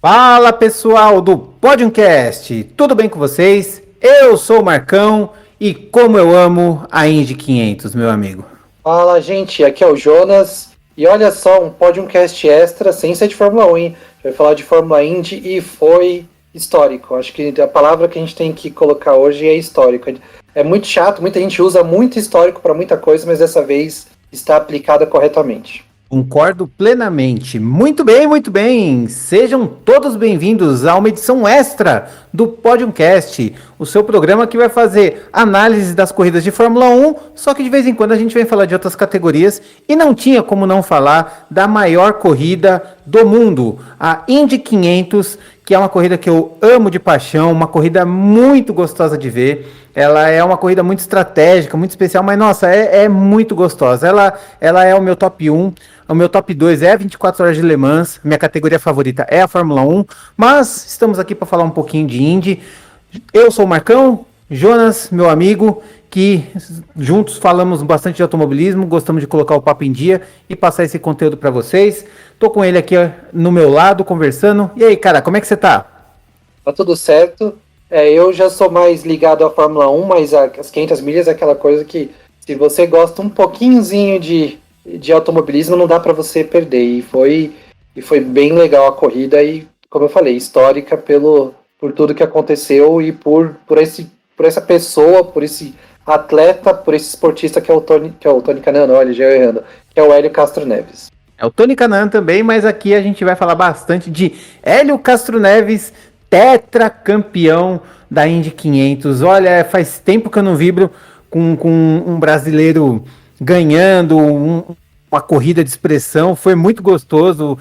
Fala pessoal do Podiumcast, tudo bem com vocês? Eu sou o Marcão e como eu amo a Indy 500, meu amigo. Fala, gente, aqui é o Jonas. E olha só, um podcast extra sem ser de Fórmula 1, hein? Vai falar de Fórmula Indy e foi histórico. Acho que a palavra que a gente tem que colocar hoje é histórico. É muito chato, muita gente usa muito histórico para muita coisa, mas dessa vez está aplicada corretamente. Concordo plenamente. Muito bem, muito bem. Sejam todos bem-vindos a uma edição extra do Podiumcast, o seu programa que vai fazer análise das corridas de Fórmula 1, só que de vez em quando a gente vem falar de outras categorias e não tinha como não falar da maior corrida do mundo, a Indy 500, que é uma corrida que eu amo de paixão, uma corrida muito gostosa de ver. Ela é uma corrida muito estratégica, muito especial, mas nossa, é muito gostosa. Ela é o meu top 1. O meu top 2 é 24 horas de Le Mans, minha categoria favorita é a Fórmula 1, mas estamos aqui para falar um pouquinho de Indy. Eu sou o Marcão, Jonas, meu amigo, que juntos falamos bastante de automobilismo, gostamos de colocar o papo em dia e passar esse conteúdo para vocês. Tô com ele aqui no meu lado, conversando. E aí, cara, como é que você tá? Tá tudo certo. Eu já sou mais ligado à Fórmula 1, mas as 500 milhas é aquela coisa que, se você gosta um pouquinhozinho de automobilismo, não dá para você perder. E foi bem legal a corrida e, como eu falei, histórica por tudo que aconteceu e por essa pessoa, por esse atleta, por esse esportista que é o Tony Kanaan, olha, já errando, que é o Hélio Castro Neves. É o Tony Kanaan também, mas aqui a gente vai falar bastante de Hélio Castro Neves, tetracampeão da Indy 500. Olha, faz tempo que eu não vibro com um brasileiro ganhando uma corrida de expressão. Foi muito gostoso.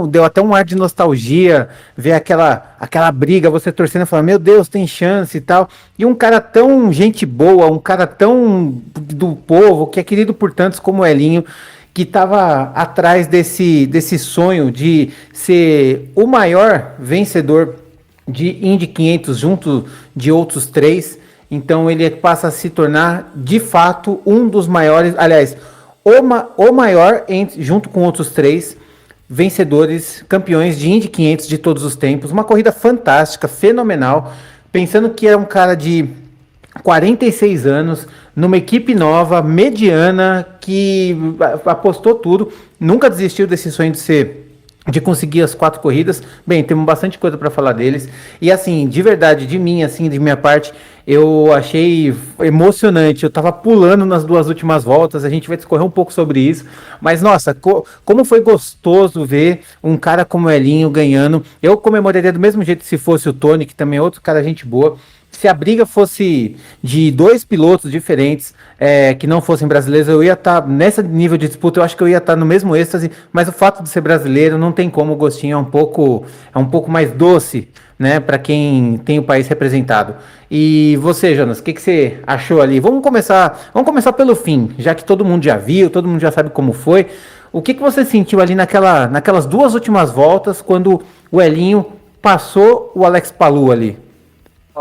Deu até um ar de nostalgia ver aquela briga, você torcendo e falando, meu Deus, tem chance e tal. E um cara tão gente boa, um cara tão do povo, que é querido por tantos como o Elinho, que estava atrás desse sonho de ser o maior vencedor de Indy 500 junto de outros três. Então ele passa a se tornar de fato um dos maiores, aliás, o maior junto com outros três vencedores, campeões de Indy 500 de todos os tempos. Uma corrida fantástica, fenomenal. Pensando que era um cara de 46 anos, numa equipe nova, mediana, que apostou tudo, nunca desistiu desse sonho de conseguir as 4 corridas. Bem, temos bastante coisa para falar deles. E assim, de verdade, de mim, assim, de minha parte, eu achei emocionante. Eu tava pulando nas 2 últimas voltas. A gente vai discorrer um pouco sobre isso. Mas, nossa, como foi gostoso ver um cara como o Elinho ganhando. Eu comemoraria do mesmo jeito se fosse o Tony, que também é outro cara gente boa. Se a briga fosse de 2 pilotos diferentes, que não fossem brasileiros, eu ia estar nesse nível de disputa, eu acho que eu ia estar no mesmo êxtase, mas o fato de ser brasileiro não tem como, o gostinho é um pouco mais doce, né, para quem tem o país representado. E você, Jonas, o que você achou ali? Vamos começar pelo fim, já que todo mundo já viu, todo mundo já sabe como foi. O que você sentiu ali naquelas 2 últimas voltas, quando o Elinho passou o Alex Palou ali?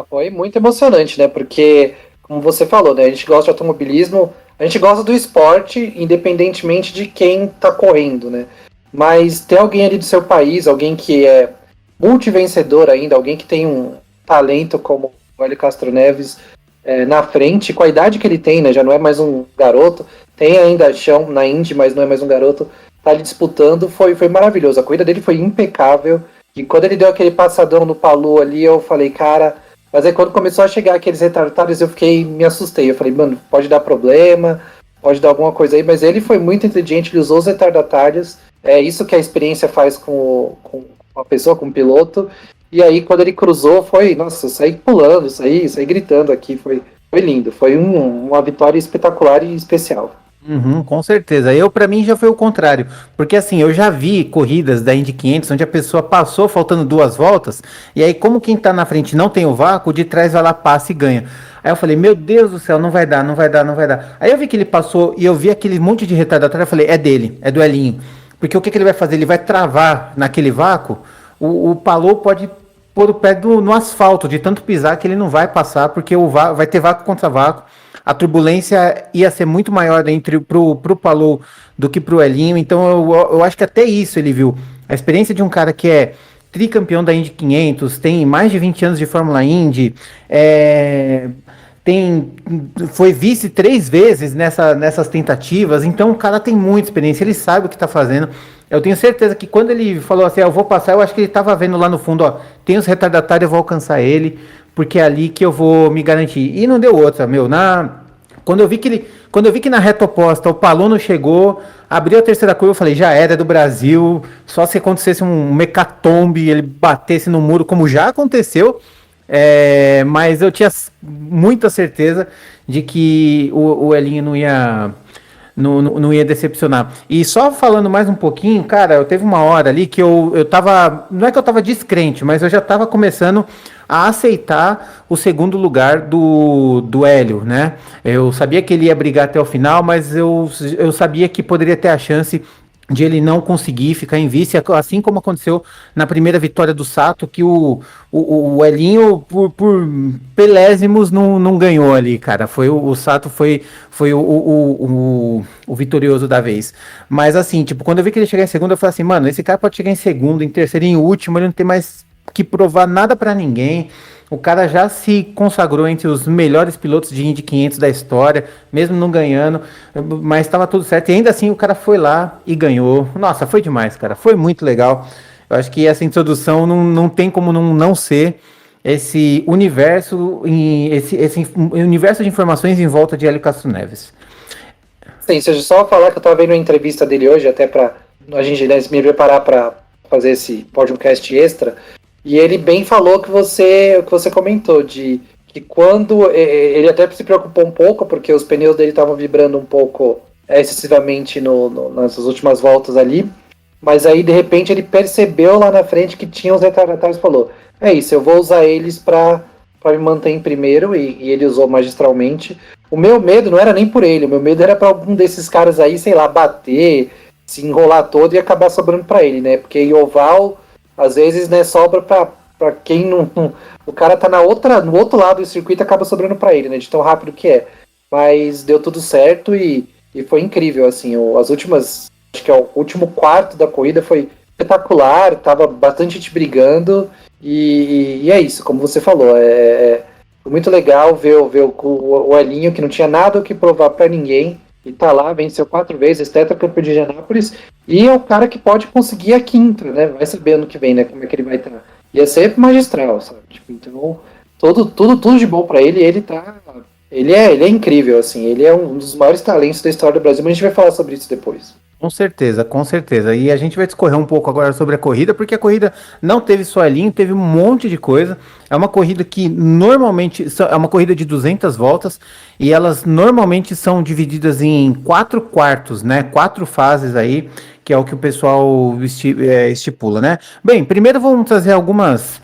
Foi muito emocionante, né? Porque, como você falou, né? A gente gosta de automobilismo, a gente gosta do esporte, independentemente de quem tá correndo, né? Mas ter alguém ali do seu país, alguém que é multivencedor ainda, alguém que tem um talento como o Hélio Castro Neves na frente, com a idade que ele tem, né? Já não é mais um garoto, tem ainda chão na Indy, mas não é mais um garoto, tá ali disputando, foi maravilhoso. A corrida dele foi impecável, e quando ele deu aquele passadão no Palou ali, eu falei, cara. Mas aí quando começou a chegar aqueles retardatários, me assustei. Eu falei, mano, pode dar problema, pode dar alguma coisa aí. Mas ele foi muito inteligente, ele usou os retardatários. É isso que a experiência faz com uma pessoa, com um piloto. E aí quando ele cruzou, nossa, eu saí pulando, saí gritando aqui. Foi lindo, foi uma vitória espetacular e especial. Uhum, com certeza. Para mim já foi o contrário, porque assim, eu já vi corridas da Indy 500 onde a pessoa passou faltando 2 voltas, e aí como quem tá na frente não tem o vácuo, o de trás vai lá, passa e ganha. Aí eu falei, meu Deus do céu, não vai dar, não vai dar, não vai dar. Aí eu vi que ele passou e eu vi aquele monte de retardatário, eu falei, é dele, é do Elinho. Porque o que ele vai fazer? Ele vai travar naquele vácuo, o Palou pode pôr o pé no asfalto, de tanto pisar que ele não vai passar, porque vai ter vácuo contra vácuo. A turbulência ia ser muito maior pro Palou do que pro Elinho, então eu acho que até isso ele viu. A experiência de um cara que é tricampeão da Indy 500, tem mais de 20 anos de Fórmula Indy, foi vice 3 vezes nessas tentativas, então o cara tem muita experiência, ele sabe o que está fazendo. Eu tenho certeza que quando ele falou assim, eu vou passar, eu acho que ele estava vendo lá no fundo, ó, tem os retardatários, eu vou alcançar ele, porque é ali que eu vou me garantir. E não deu outra, meu, quando eu vi que na reta oposta o Palono chegou, abriu a terceira curva, eu falei, já era do Brasil, só se acontecesse um mecatombe, ele batesse no muro, como já aconteceu, mas eu tinha muita certeza de que o Elinho não ia decepcionar. E só falando mais um pouquinho, cara, eu teve uma hora ali que eu tava, não é que eu tava descrente, mas eu já tava começando a aceitar o segundo lugar do Hélio, né? Eu sabia que ele ia brigar até o final, mas eu sabia que poderia ter a chance de ele não conseguir ficar em vice, assim como aconteceu na primeira vitória do Sato, que o Elinho, por pelésimos, não ganhou ali, cara. O Sato foi o vitorioso da vez. Mas assim, tipo, quando eu vi que ele chegar em segundo, eu falei assim, mano, esse cara pode chegar em segundo, em terceiro, em último, ele não tem mais que provar nada pra ninguém. O cara já se consagrou entre os melhores pilotos de Indy 500 da história, mesmo não ganhando, mas estava tudo certo. E ainda assim o cara foi lá e ganhou. Nossa, foi demais, cara. Foi muito legal. Eu acho que essa introdução não tem como não ser esse universo, esse universo de informações em volta de Hélio Castro Neves. Sim, seja só falar que eu estava vendo uma entrevista dele hoje, até para a gente me preparar para fazer esse podcast extra. E ele bem falou que você comentou, de que quando ele até se preocupou um pouco, porque os pneus dele estavam vibrando um pouco excessivamente nas últimas voltas ali, mas aí de repente ele percebeu lá na frente que tinha os retardatários e falou, é isso, eu vou usar eles para me manter em primeiro, e ele usou magistralmente. O meu medo não era nem por ele, o meu medo era para algum desses caras aí, sei lá, bater, se enrolar todo e acabar sobrando para ele, né, porque em oval às vezes, né, sobra pra quem não. O cara tá no outro lado do circuito, acaba sobrando pra ele, né? De tão rápido que é. Mas deu tudo certo e foi incrível, assim. As últimas. Acho que o último quarto da corrida foi espetacular, tava bastante gente brigando. E é isso, como você falou. Foi muito legal ver o Elinho, que não tinha nada o que provar pra ninguém. E tá lá, venceu 4 vezes, tetracampeão de Indianápolis, e é o cara que pode conseguir a quinta, né? Vai saber ano que vem, né? Como é que ele vai estar. Ia ser magistral, sabe? Tipo, então, tudo de bom pra ele. Ele é incrível, assim. Ele é um dos maiores talentos da história do Brasil, mas a gente vai falar sobre isso depois. Com certeza, com certeza. E a gente vai discorrer um pouco agora sobre a corrida, porque a corrida não teve só Elinho, teve um monte de coisa. É uma corrida que normalmente é uma corrida de 200 voltas e elas normalmente são divididas em 4 quartos, né? 4 fases aí, que é o que o pessoal estipula, né? Bem, primeiro vamos trazer algumas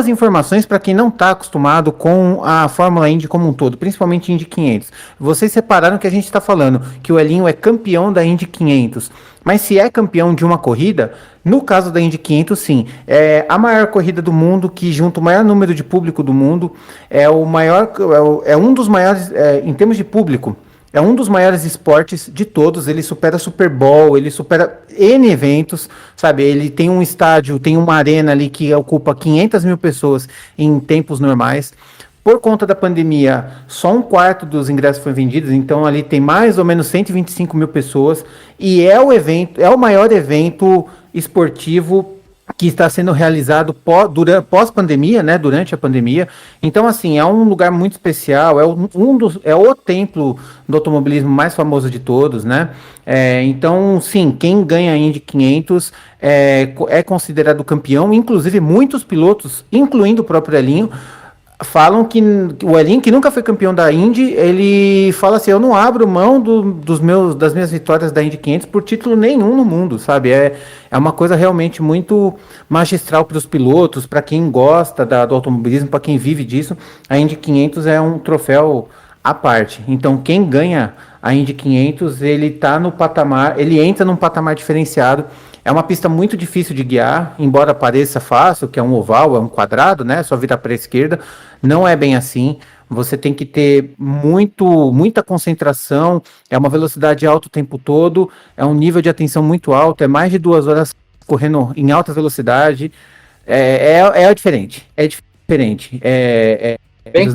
informações para quem não está acostumado com a Fórmula Indy como um todo, principalmente Indy 500. Vocês separaram que a gente está falando que o Elinho é campeão da Indy 500, mas se é campeão de uma corrida, no caso da Indy 500, sim, é a maior corrida do mundo, que junto o maior número de público do mundo, é um dos maiores, em termos de público, é um dos maiores esportes de todos. Ele supera Super Bowl, ele supera N eventos, sabe? Ele tem um estádio, tem uma arena ali que ocupa 500 mil pessoas em tempos normais. Por conta da pandemia, só um quarto dos ingressos foi vendidos, então ali tem mais ou menos 125 mil pessoas. E é o maior evento esportivo que está sendo realizado pós-pandemia, né, durante a pandemia. Então, assim, é um lugar muito especial, é o templo do automobilismo mais famoso de todos, né? Então, sim, quem ganha a Indy 500 é considerado campeão, inclusive muitos pilotos, incluindo o próprio Elinho, falam que o Elinho, que nunca foi campeão da Indy, ele fala assim, eu não abro mão das minhas vitórias da Indy 500 por título nenhum no mundo, sabe? É uma coisa realmente muito magistral para os pilotos, para quem gosta do automobilismo, para quem vive disso. A Indy 500 é um troféu à parte. Então, quem ganha a Indy 500, ele tá no patamar, ele entra num patamar diferenciado. É uma pista muito difícil de guiar, embora pareça fácil, que é um oval, é um quadrado, né? Só virar para a esquerda. Não é bem assim. Você tem que ter muita concentração, é uma velocidade alta o tempo todo, é um nível de atenção muito alto, é mais de 2 horas correndo em alta velocidade. É diferente. É diferente. Bem, Dos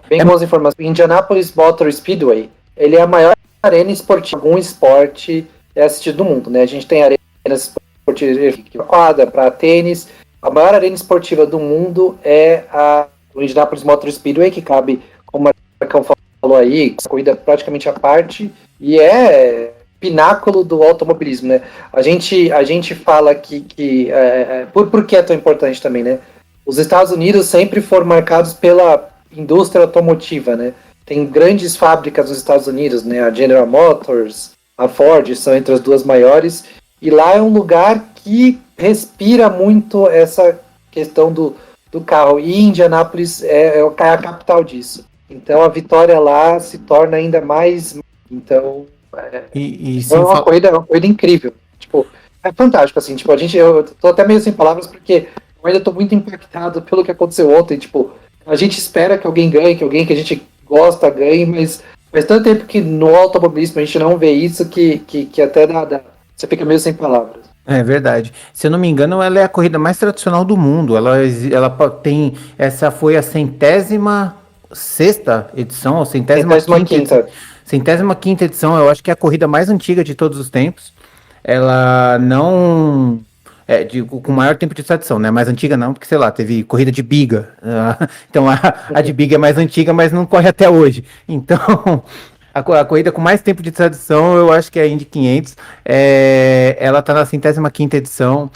bem boas informações. Indianapolis Motor Speedway, ele é a maior arena esportiva, algum esporte assistido do mundo, né? A gente tem arenas esportivas quadra para tênis. A maior arena esportiva do mundo é o Indianapolis Motor Speedway, que cabe, como o Marcão falou aí, corrida praticamente à parte, e é pináculo do automobilismo, né? A gente fala que por que é tão importante também, né? Os Estados Unidos sempre foram marcados pela indústria automotiva, né? Tem grandes fábricas nos Estados Unidos, né? A General Motors, a Ford são entre as duas maiores, e lá é um lugar que respira muito essa questão do carro, e Indianápolis é a capital disso. Então a vitória lá se torna ainda mais... Então, é uma corrida incrível. Tipo, é fantástico, assim, tipo, eu tô até meio sem palavras, porque eu ainda tô muito impactado pelo que aconteceu ontem, tipo, a gente espera que alguém ganhe, que alguém que a gente gosta ganhe, mas faz tanto tempo que no automobilismo a gente não vê isso que até você fica meio sem palavras. É verdade. Se eu não me engano, ela é a corrida mais tradicional do mundo. Ela tem. Essa foi a 106ª edição, ou 105ª. 105ª edição, eu acho que é a corrida mais antiga de todos os tempos. Ela não. Com maior tempo de tradição, né? Mais antiga não, porque sei lá, teve corrida de biga. Então a de biga é mais antiga, mas não corre até hoje. Então. A corrida com mais tempo de tradição, eu acho que é a Indy 500. Ela está na 105ª edição.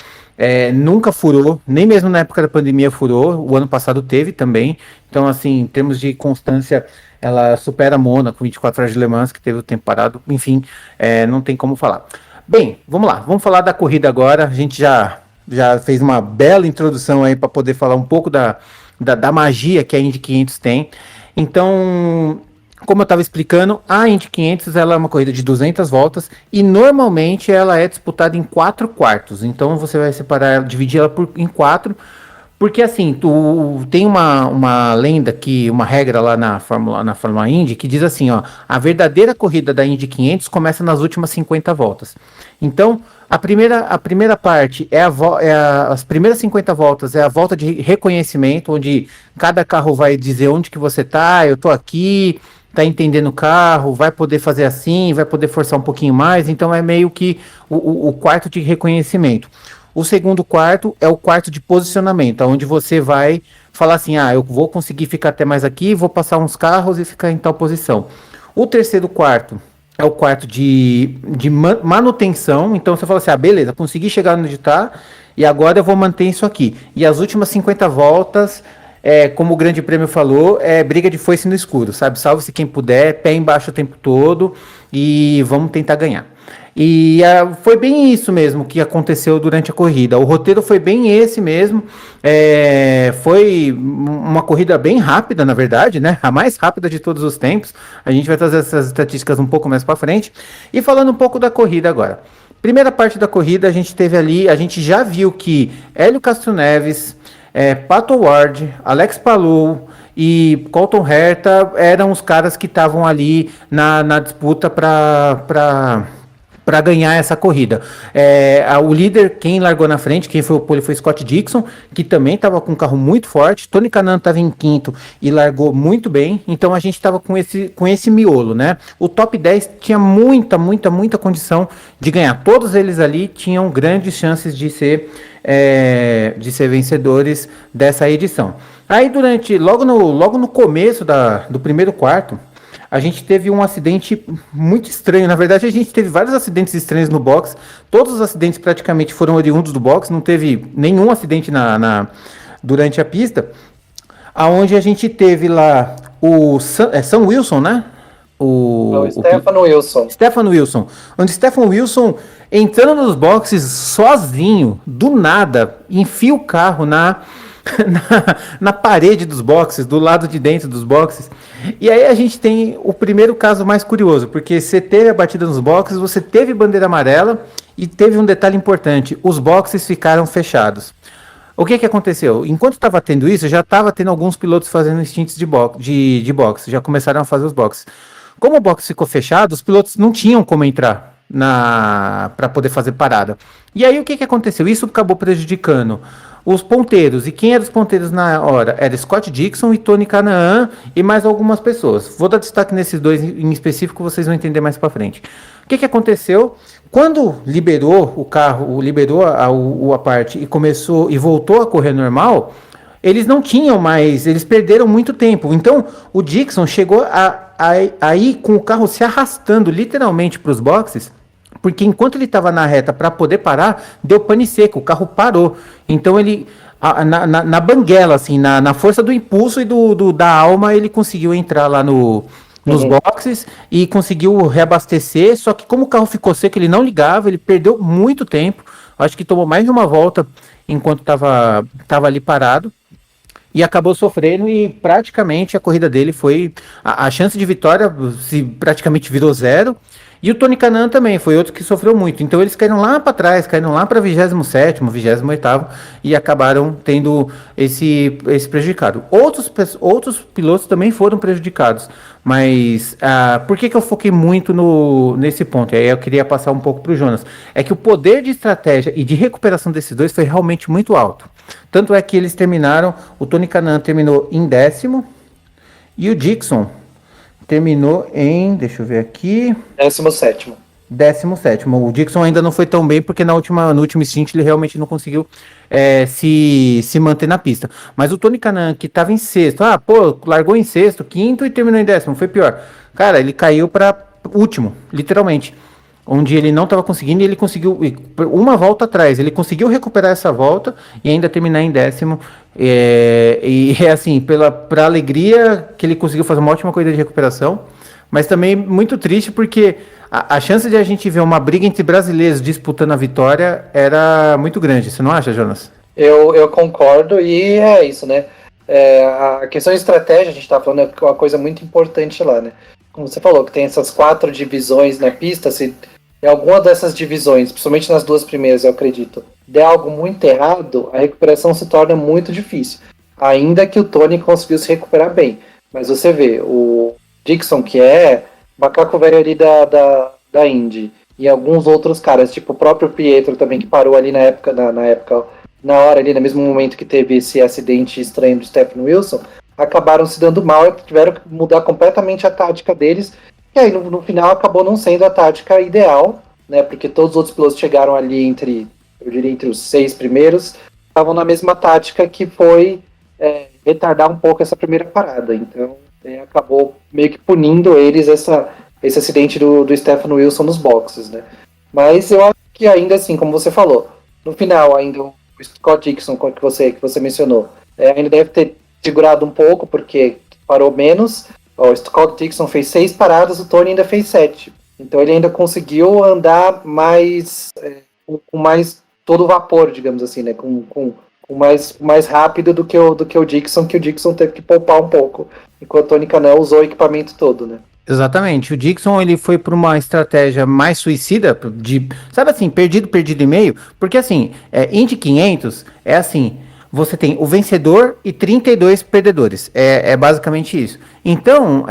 Nunca furou, nem mesmo na época da pandemia furou. O ano passado teve também. Então, assim, em termos de constância, ela supera a Mônaco, 24 horas de Le Mans, que teve o tempo parado. Enfim, não tem como falar. Bem, vamos lá. Vamos falar da corrida agora. A gente já fez uma bela introdução aí para poder falar um pouco da magia que a Indy 500 tem. Então... Como eu estava explicando, a Indy 500 ela é uma corrida de 200 voltas e normalmente ela é disputada em 4 quartos. Então você vai dividir ela em 4, porque assim, tem uma lenda, uma regra lá na Fórmula Indy que diz assim, ó, a verdadeira corrida da Indy 500 começa nas últimas 50 voltas. Então, a primeira parte as primeiras 50 voltas é a volta de reconhecimento, onde cada carro vai dizer onde que você tá, eu tô aqui, tá entendendo o carro, vai poder fazer assim, vai poder forçar um pouquinho mais, então é meio que o quarto de reconhecimento. O segundo quarto é o quarto de posicionamento, onde você vai falar assim, eu vou conseguir ficar até mais aqui, vou passar uns carros e ficar em tal posição. O terceiro quarto é o quarto de manutenção, então você fala assim, beleza, consegui chegar onde está, e agora eu vou manter isso aqui. E as últimas 50 voltas... como o Grande Prêmio falou, briga de foice no escuro, sabe? Salve-se quem puder, pé embaixo o tempo todo e vamos tentar ganhar. E foi bem isso mesmo que aconteceu durante a corrida. O roteiro foi bem esse mesmo. Foi uma corrida bem rápida, na verdade, né? A mais rápida de todos os tempos. A gente vai trazer essas estatísticas um pouco mais para frente. E falando um pouco da corrida agora. Primeira parte da corrida, a gente teve ali, a gente já viu que Hélio Castro Neves, Pato Ward, Alex Palou e Colton Herta eram os caras que estavam ali na disputa para ganhar essa corrida. O líder, quem largou na frente, quem foi o pole foi Scott Dixon, que também estava com um carro muito forte. Tony Kanaan estava em quinto e largou muito bem. Então a gente estava com esse miolo, né? O top 10 tinha muita condição de ganhar. Todos eles ali tinham grandes chances de ser vencedores dessa edição. Aí logo no começo do primeiro quarto, a gente teve um acidente muito estranho. Na verdade, a gente teve vários acidentes estranhos no box. Todos os acidentes praticamente foram oriundos do box. Não teve nenhum acidente durante a pista. Aonde a gente teve lá o Sam Wilson, né? Stefan Wilson. Onde Stefan Wilson, entrando nos boxes sozinho, do nada, enfia o carro na parede dos boxes, do lado de dentro dos boxes. E aí a gente tem o primeiro caso mais curioso, porque você teve a batida nos boxes, você teve bandeira amarela e teve um detalhe importante, os boxes ficaram fechados. O que aconteceu? Enquanto estava tendo isso, já estava tendo alguns pilotos fazendo instintos de boxe, já começaram a fazer os boxes. Como o box ficou fechado, os pilotos não tinham como entrar para poder fazer parada. E aí o que aconteceu? Isso acabou prejudicando os ponteiros. E quem eram os ponteiros na hora? Era Scott Dixon e Tony Kanaan e mais algumas pessoas. Vou dar destaque nesses dois em específico, vocês vão entender mais para frente. O que aconteceu? Quando liberou o carro, liberou a parte e começou e voltou a correr normal, eles não tinham mais, eles perderam muito tempo. Então o Dixon chegou a ir com o carro se arrastando literalmente para os boxes, porque enquanto ele estava na reta para poder parar, deu pane seco, o carro parou. Então ele, na banguela, assim, na força do impulso e da alma, ele conseguiu entrar lá nos boxes e conseguiu reabastecer. Só que como o carro ficou seco, ele não ligava, ele perdeu muito tempo. Acho que tomou mais de uma volta enquanto estava ali parado. E acabou sofrendo e praticamente a corrida dele foi... A chance de vitória se praticamente virou zero. E o Tony Kanaan também foi outro que sofreu muito. Então eles caíram lá para trás, caíram lá para 27º, 28º e acabaram tendo esse prejudicado. Outros pilotos também foram prejudicados. Mas por que eu foquei muito nesse ponto? E aí eu queria passar um pouco para o Jonas. É que o poder de estratégia e de recuperação desses dois foi realmente muito alto. Tanto é que eles terminaram, o Tony Kanaan terminou em 10º e o Dixon terminou em, deixa eu ver aqui... 17º. 17º. O Dixon ainda não foi tão bem, porque no último stint ele realmente não conseguiu se manter na pista. Mas o Tony Kanaan, que estava em sexto, largou em sexto, quinto e terminou em 10º, foi pior. Cara, ele caiu para último, literalmente. Onde ele não estava conseguindo, e ele conseguiu uma volta atrás, ele conseguiu recuperar essa volta e ainda terminar em 10º. Assim, pra alegria que ele conseguiu fazer uma ótima corrida de recuperação, mas também muito triste porque a chance de a gente ver uma briga entre brasileiros disputando a vitória era muito grande, você não acha, Jonas? Eu concordo, e é isso, né? A questão de estratégia, a gente tá falando, é uma coisa muito importante lá, né? Como você falou, que tem essas 4 divisões na pista, se em alguma dessas divisões, principalmente nas 2 primeiras, eu acredito, der algo muito errado, a recuperação se torna muito difícil. Ainda que o Tony conseguiu se recuperar bem. Mas você vê, o Dixon, que é macaco velho ali da Indy, e alguns outros caras, tipo o próprio Pietro também, que parou ali na hora ali, no mesmo momento que teve esse acidente estranho do Stephen Wilson, acabaram se dando mal e tiveram que mudar completamente a tática deles. E aí, no final, acabou não sendo a tática ideal, né? Porque todos os outros pilotos chegaram ali entre os 6 primeiros, estavam na mesma tática, que foi retardar um pouco essa primeira parada. Então, acabou meio que punindo eles esse acidente do Stephen Wilson nos boxes, né? Mas eu acho que ainda assim, como você falou, no final, ainda o Scott Dixon, que você mencionou, ainda deve ter segurado um pouco, porque parou menos. O Scott Dixon fez 6 paradas, o Tony ainda fez 7. Então ele ainda conseguiu andar mais com mais todo o vapor, digamos assim, né? Com mais rápido do que o Dixon, que o Dixon teve que poupar um pouco, enquanto o Tony Kanaan usou o equipamento todo, né? Exatamente. O Dixon ele foi para uma estratégia mais suicida, sabe assim, perdido e meio, porque assim, Indy 500 é assim. Você tem o vencedor e 32 perdedores. É basicamente isso. Então,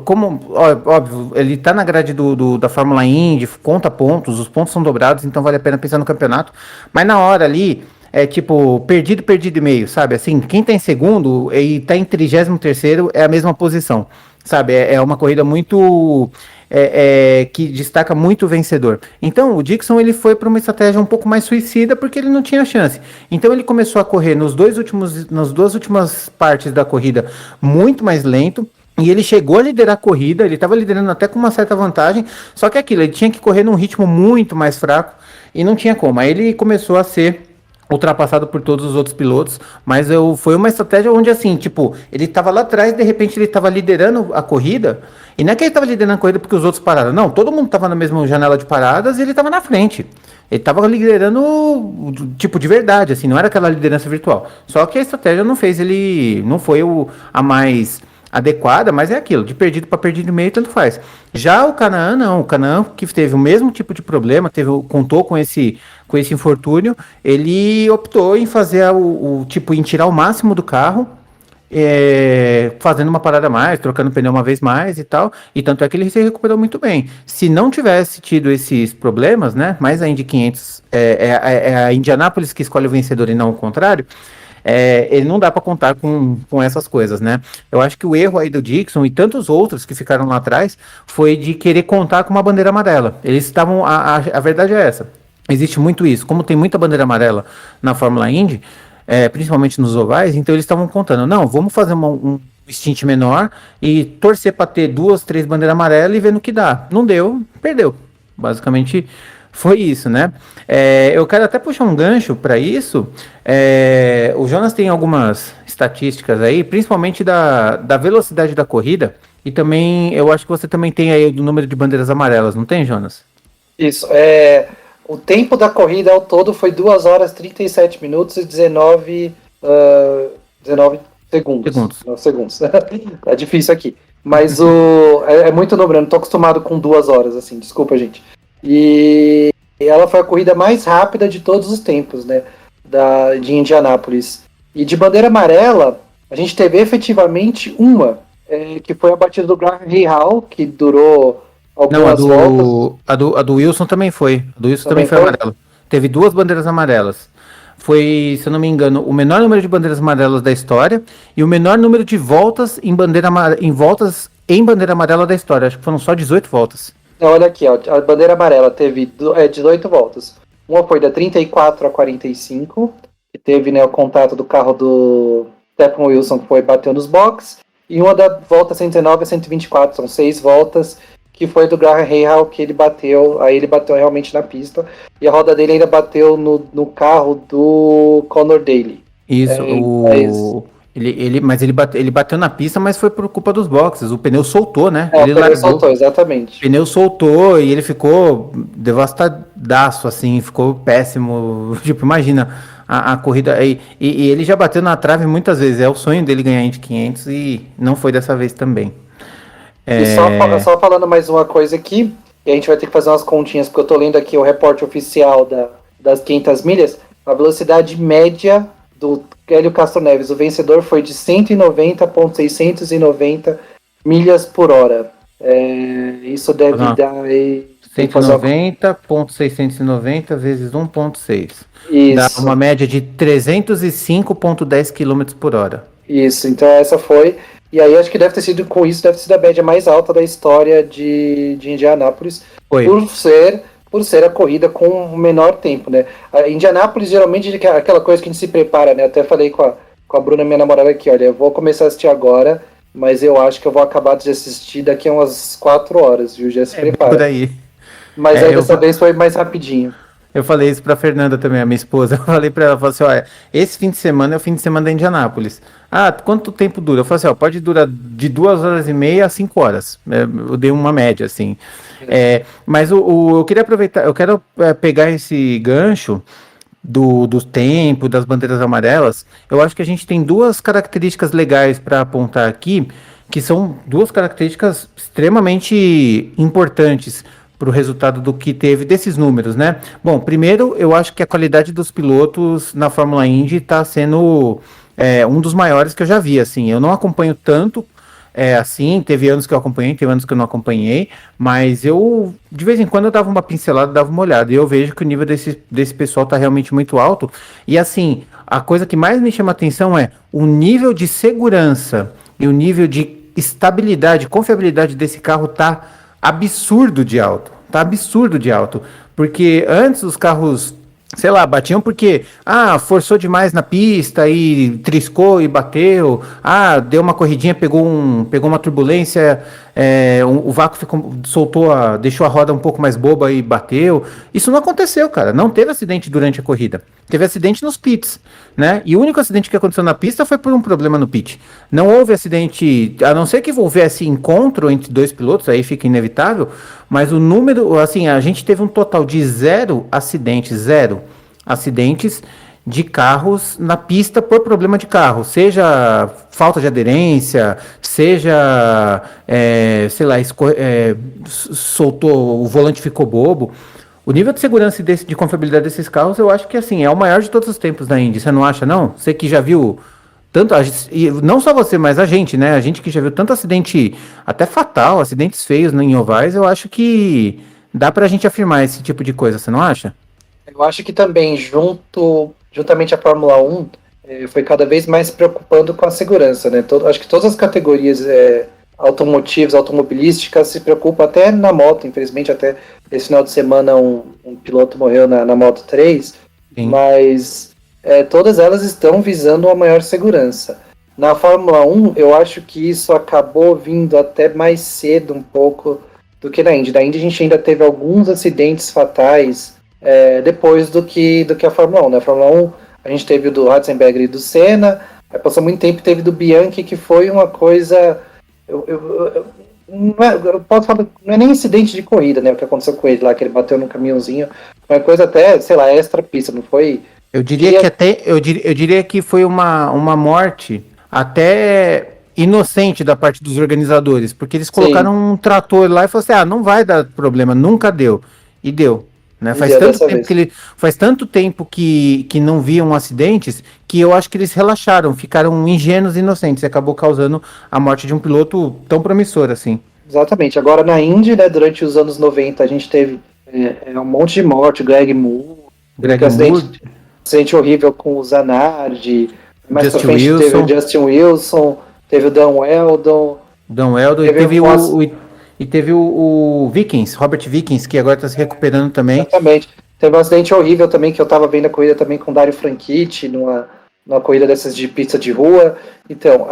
como, óbvio, ele está na grade da Fórmula Indy, conta pontos, os pontos são dobrados, então vale a pena pensar no campeonato. Mas na hora ali, tipo, perdido e meio, sabe? Assim, quem está em segundo e está em 33º é a mesma posição, sabe? É uma corrida muito... que destaca muito o vencedor. Então o Dixon ele foi para uma estratégia um pouco mais suicida porque ele não tinha chance. Então ele começou a correr nas 2 últimas partes da corrida muito mais lento. E ele chegou a liderar a corrida, ele estava liderando até com uma certa vantagem, só que aquilo, ele tinha que correr num ritmo muito mais fraco e não tinha como. Aí ele começou a ser ultrapassado por todos os outros pilotos, mas foi uma estratégia onde, assim, tipo, ele estava lá atrás, de repente ele estava liderando a corrida, e não é que ele estava liderando a corrida porque os outros pararam, não, todo mundo estava na mesma janela de paradas e ele estava na frente. Ele estava liderando, tipo, de verdade, assim, não era aquela liderança virtual. Só que a estratégia não foi a mais adequada, mas é aquilo, de perdido para perdido e meio, tanto faz. Já o Kanaan, não, o Kanaan que teve o mesmo tipo de problema, contou com esse infortúnio, ele optou em fazer em tirar o máximo do carro, fazendo uma parada a mais, trocando pneu uma vez mais e tal, e tanto é que ele se recuperou muito bem. Se não tivesse tido esses problemas, né, mais a Indy 500, é a Indianápolis que escolhe o vencedor e não o contrário, ele não dá para contar com essas coisas, né? Eu acho que o erro aí do Dixon e tantos outros que ficaram lá atrás foi de querer contar com uma bandeira amarela. Eles estavam, a verdade é essa, existe muito isso, como tem muita bandeira amarela na Fórmula Indy, principalmente nos ovais, então eles estavam contando, não, vamos fazer um stint menor e torcer para ter 2, 3 bandeiras amarelas e ver no que dá. Não deu, perdeu. Basicamente foi isso, né? Eu quero até puxar um gancho para isso. O Jonas tem algumas estatísticas aí, principalmente da velocidade da corrida, e também eu acho que você também tem aí o número de bandeiras amarelas, não tem, Jonas? Isso, o tempo da corrida ao todo foi 2 horas 37 minutos e 19 segundos. Segundos. Tá difícil aqui. Mas é muito número, eu não tô acostumado com 2 horas, assim, desculpa, gente. E ela foi a corrida mais rápida de todos os tempos, né? De Indianápolis. E de bandeira amarela, a gente teve efetivamente uma, que foi a batida do Graham Rahal, que durou algumas voltas. A do Wilson também foi. A do Wilson também foi amarela. Teve 2 bandeiras amarelas. Foi, se eu não me engano, o menor número de bandeiras amarelas da história e o menor número de voltas em bandeira amarela da história. Acho que foram só 18 voltas. Olha aqui, ó, a bandeira amarela teve 18 voltas. Uma foi da 34 a 45, que teve, né, o contato do carro do Stephen Wilson, que bateu nos boxes, e uma da volta 119 a 124, são 6 voltas, que foi do Graham Rahal, que ele bateu realmente na pista, e a roda dele ainda bateu no carro do Conor Daly. Isso, ele bateu na pista, mas foi por culpa dos boxes. O pneu soltou, né? O pneu soltou, exatamente. O pneu soltou e ele ficou devastadaço, assim, ficou péssimo. Tipo, imagina a corrida. E ele já bateu na trave muitas vezes. É o sonho dele ganhar Indy 500 e não foi dessa vez também. E só falando mais uma coisa aqui, e a gente vai ter que fazer umas continhas, porque eu tô lendo aqui o repórter oficial das 500 milhas, a velocidade média do Hélio Castro Neves, o vencedor, foi de 190,690 milhas por hora. Isso deve dar... 190,690 vezes 1,6. Dá uma média de 305,10 km por hora. Isso, então essa foi... E aí acho que deve ter sido a média mais alta da história de Indianápolis, por ser a corrida com o menor tempo, né? A Indianápolis geralmente é aquela coisa que a gente se prepara, né? Até falei com a Bruna, minha namorada, aqui, olha, eu vou começar a assistir agora, mas eu acho que eu vou acabar de assistir daqui a umas 4 horas, viu? Já se prepara. Por aí. Mas aí dessa vez foi mais rapidinho. Eu falei isso pra Fernanda também, a minha esposa. Eu falei pra ela, falei assim, olha, esse fim de semana é o fim de semana da Indianápolis. Ah, quanto tempo dura? Eu falei assim, ó, pode durar de 2 horas e meia a 5 horas. Eu dei uma média, assim. Mas eu queria aproveitar, eu quero pegar esse gancho do tempo, das bandeiras amarelas. Eu acho que a gente tem 2 características legais para apontar aqui, que são 2 características extremamente importantes para o resultado do que teve desses números, né? Bom, primeiro, eu acho que a qualidade dos pilotos na Fórmula Indy está sendo um dos maiores que eu já vi, assim. Eu não acompanho tanto, assim, teve anos que eu acompanhei, teve anos que eu não acompanhei, mas eu, de vez em quando, eu dava uma pincelada, dava uma olhada, e eu vejo que o nível desse pessoal está realmente muito alto, e assim, a coisa que mais me chama a atenção é o nível de segurança e o nível de estabilidade, confiabilidade desse carro tá absurdo de alto. Tá absurdo de alto. Porque antes os carros, sei lá, batiam porque forçou demais na pista e triscou e bateu. Deu uma corridinha, pegou uma turbulência, o vácuo deixou a roda um pouco mais boba e bateu. Isso não aconteceu, cara. Não teve acidente durante a corrida. Teve acidente nos pits, né? E o único acidente que aconteceu na pista foi por um problema no pit. Não houve acidente, a não ser que houvesse encontro entre 2 pilotos, aí fica inevitável, mas o número, assim, a gente teve um total de 0 acidentes de carros na pista por problema de carro, seja falta de aderência, seja, sei lá, soltou, o volante ficou bobo. O nível de segurança e de confiabilidade desses carros, eu acho que assim, é o maior de todos os tempos da Indy. Você não acha, não? Você que já viu tanto e não só você, mas a gente, né? A gente que já viu tanto acidente, até fatal, acidentes feios em ovais, eu acho que dá pra gente afirmar esse tipo de coisa, você não acha? Eu acho que também, juntamente a Fórmula 1, foi cada vez mais se preocupando com a segurança, né? Acho que todas as categorias automobilísticas se preocupam, até na moto, infelizmente, até esse final de semana um piloto morreu na Moto 3, sim. Mas todas elas estão visando uma maior segurança. Na Fórmula 1, eu acho que isso acabou vindo até mais cedo um pouco do que na Indy. Na Indy a gente ainda teve alguns acidentes fatais depois do que a Fórmula 1. Na Fórmula 1 a gente teve o do Ratzenberger e do Senna, aí passou muito tempo teve do Bianchi, que foi uma coisa... Eu posso falar, não é nem incidente de corrida, né? O que aconteceu com ele lá, que ele bateu no caminhãozinho. Foi uma coisa até, sei lá, extra pista, não foi? Eu diria que até. Eu diria que foi uma morte até inocente da parte dos organizadores, porque eles colocaram um trator lá e falaram assim: não vai dar problema, nunca deu. E deu. Né? Faz tanto tempo que não viam acidentes que eu acho que eles relaxaram, ficaram ingênuos e inocentes, e acabou causando a morte de um piloto tão promissor assim. Exatamente. Agora na Indy, né, durante os anos 90, a gente teve um monte de morte, Greg Moore, acidente horrível com o Zanardi, mais Justin pra frente Wilson. Teve o Justin Wilson, teve o Dan Weldon. E teve o Vikings, Robert Vikings, que agora está se recuperando também. Exatamente. Teve um acidente horrível também, que eu estava vendo a corrida também com o Dario Franchitti, numa corrida dessas de pista de rua. Então,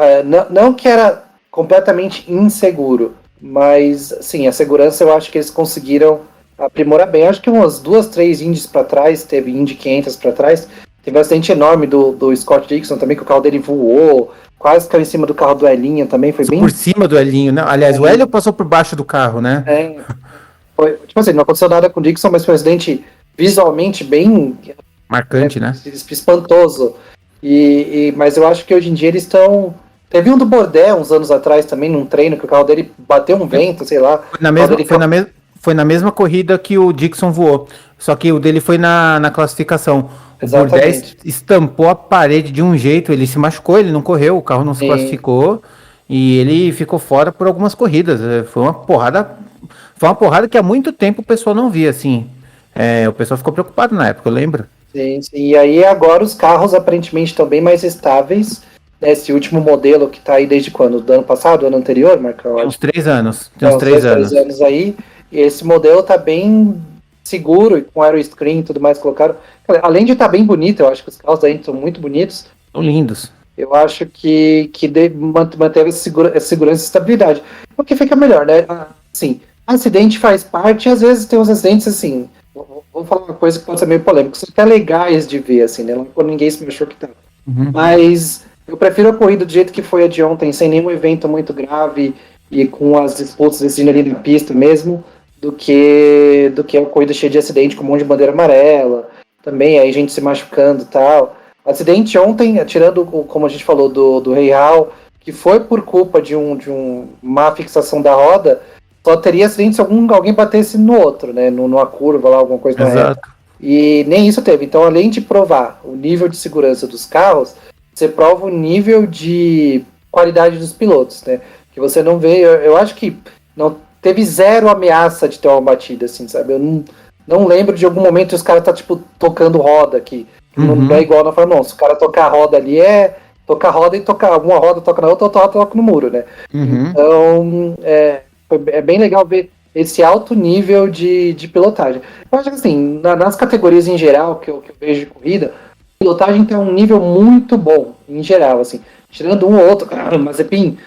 não que era completamente inseguro, mas, sim, a segurança eu acho que eles conseguiram aprimorar bem. Eu acho que umas 2, 3 Indies para trás, teve Indy 500 para trás, teve um acidente enorme do Scott Dixon também, que o carro dele voou, quase caiu em cima do carro do Elinho também, foi bem... Por cima do Elinho, né? Aliás, o Hélio passou por baixo do carro, né? Foi, tipo assim, não aconteceu nada com o Dixon, mas foi um acidente visualmente bem... marcante, né? Espantoso. Mas eu acho que hoje em dia eles estão... Teve um do Bordet uns anos atrás também, num treino, que o carro dele bateu um vento, sei lá. Foi na mesma corrida que o Dixon voou, só que o dele foi na classificação. O Bordet estampou a parede de um jeito, ele se machucou, ele não correu, o carro não se classificou e ele ficou fora por algumas corridas. Foi uma porrada que há muito tempo o pessoal não via, assim. O pessoal ficou preocupado na época, eu lembro. Sim. E aí agora os carros aparentemente estão bem mais estáveis. Esse último modelo que está aí desde quando? Do ano passado, do ano anterior, Marcão? Tem uns 3 anos. Tem uns 3 anos aí. E esse modelo está bem seguro, e com aeroscreen e tudo mais colocaram. Além de estar bem bonito, eu acho que os carros da Indy são muito bonitos. São lindos. Eu acho que manteve essa segurança e estabilidade. O que fica melhor, né? Assim, acidente faz parte, e às vezes tem uns acidentes assim. Vou falar uma coisa que pode ser meio polêmica, são até legais de ver, assim, né? Quando ninguém se mexeu que tá. Mas eu prefiro a corrida do jeito que foi a de ontem, sem nenhum evento muito grave e com as disputas decidindo ali na pista mesmo, do que a corrida cheia de acidente com um monte de bandeira amarela, também aí gente se machucando e tal. Acidente ontem, tirando, como a gente falou, do Rei Hall, que foi por culpa de uma fixação da roda, só teria acidente se alguém batesse no outro, né, numa curva lá, alguma coisa na reta. E nem isso teve. Então, além de provar o nível de segurança dos carros, você prova o nível de qualidade dos pilotos, né? Que você não vê, eu acho que não teve zero ameaça de ter uma batida, assim, sabe? Eu não lembro de algum momento que os caras tá, tipo, tocando roda aqui. Não é igual na Fórmula 1. Se o cara tocar a roda ali, tocar roda e tocar alguma roda, toca na outra, outra roda toca no muro, né? Então, é bem legal ver esse alto nível de pilotagem. Eu acho que, assim, nas categorias em geral que eu vejo de corrida, a pilotagem tem um nível muito bom, em geral, assim. Tirando um ou outro, Mazepin,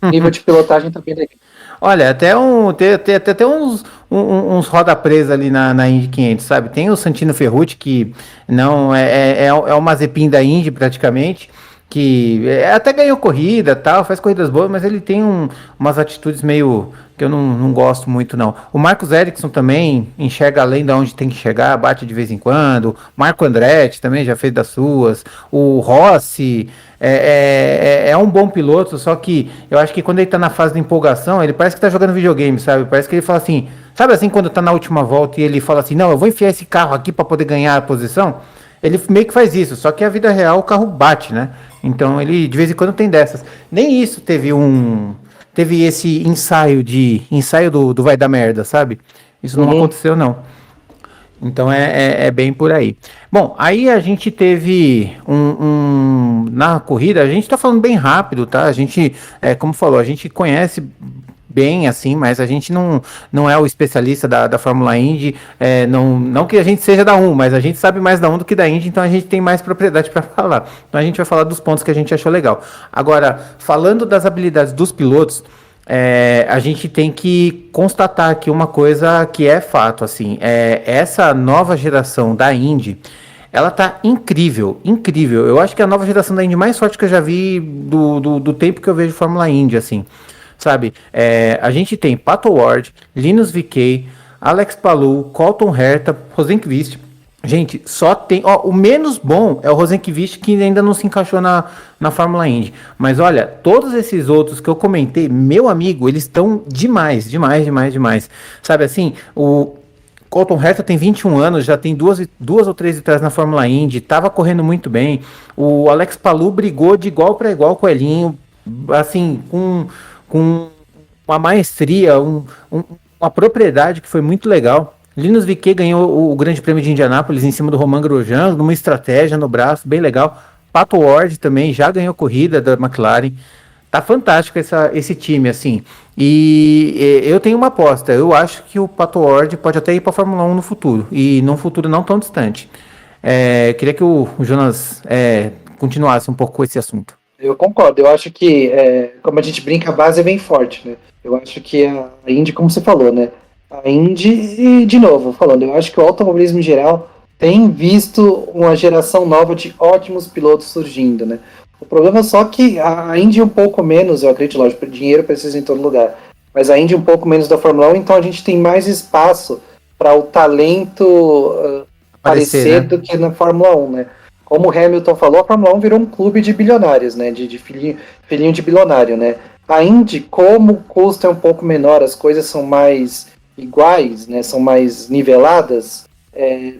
nível de pilotagem tá bem legal. Olha, até uns roda presa ali na Indy 500, sabe? Tem o Santino Ferrucci, que não é o Mazepin da Indy praticamente, que até ganhou corrida, tal, faz corridas boas, mas ele tem umas atitudes meio que eu não gosto muito, não. O Marcos Ericsson também enxerga além de onde tem que chegar, bate de vez em quando. Marco Andretti também já fez das suas. O Rossi é um bom piloto, só que eu acho que quando ele tá na fase de empolgação, ele parece que tá jogando videogame, sabe? Parece que ele fala assim, sabe assim, quando tá na última volta e ele fala assim, não, eu vou enfiar esse carro aqui para poder ganhar a posição? Ele meio que faz isso, só que a vida real o carro bate, né? Então ele de vez em quando tem dessas. Nem isso teve esse ensaio do vai dar merda, sabe? Isso não aconteceu não. Então é bem por aí. Bom, aí a gente teve na corrida, a gente tá falando bem rápido, tá? A gente, como falou, a gente conhece bem assim, mas a gente não é o especialista da Fórmula Indy, não que a gente seja da 1, mas a gente sabe mais da 1 do que da Indy, então a gente tem mais propriedade para falar. Então a gente vai falar dos pontos que a gente achou legal. Agora, falando das habilidades dos pilotos, a gente tem que constatar aqui uma coisa que é fato, assim, essa nova geração da Indy, ela tá incrível, incrível. Eu acho que é a nova geração da Indy mais forte que eu já vi do tempo que eu vejo Fórmula Indy, assim, sabe? A gente tem Pato Ward, Linus VK, Alex Palou, Colton Herta, Rosenqvist. Gente, só tem. Ó, o menos bom é o Rosenqvist, que ainda não se encaixou na Fórmula Indy. Mas olha, todos esses outros que eu comentei, meu amigo, eles estão demais, demais, demais, demais. Sabe assim, o Colton Herta tem 21 anos, já tem duas ou três vitórias na Fórmula Indy, estava correndo muito bem. O Alex Palou brigou de igual para igual com o Elinho, assim, com uma maestria, uma propriedade que foi muito legal. Linus VK ganhou o Grande Prêmio de Indianápolis em cima do Romain Grosjean, numa estratégia no braço, bem legal. Pato Ward também já ganhou corrida da McLaren. Tá fantástico esse time, assim. E eu tenho uma aposta. Eu acho que o Pato Ward pode até ir para a Fórmula 1 no futuro. E num futuro não tão distante. Queria que o Jonas continuasse um pouco com esse assunto. Eu concordo. Eu acho que, como a gente brinca, a base é bem forte, né? Eu acho que a Indy, como você falou, né? A Indy, e de novo, falando, eu acho que o automobilismo em geral tem visto uma geração nova de ótimos pilotos surgindo, né? O problema é só que a Indy um pouco menos, eu acredito, lógico, dinheiro precisa em todo lugar, mas a Indy um pouco menos da Fórmula 1, então a gente tem mais espaço para o talento aparecer, né? Do que na Fórmula 1, né? Como o Hamilton falou, a Fórmula 1 virou um clube de bilionários, né? De filhinho de bilionário, né? A Indy, como o custo é um pouco menor, as coisas são mais iguais, né? São mais niveladas,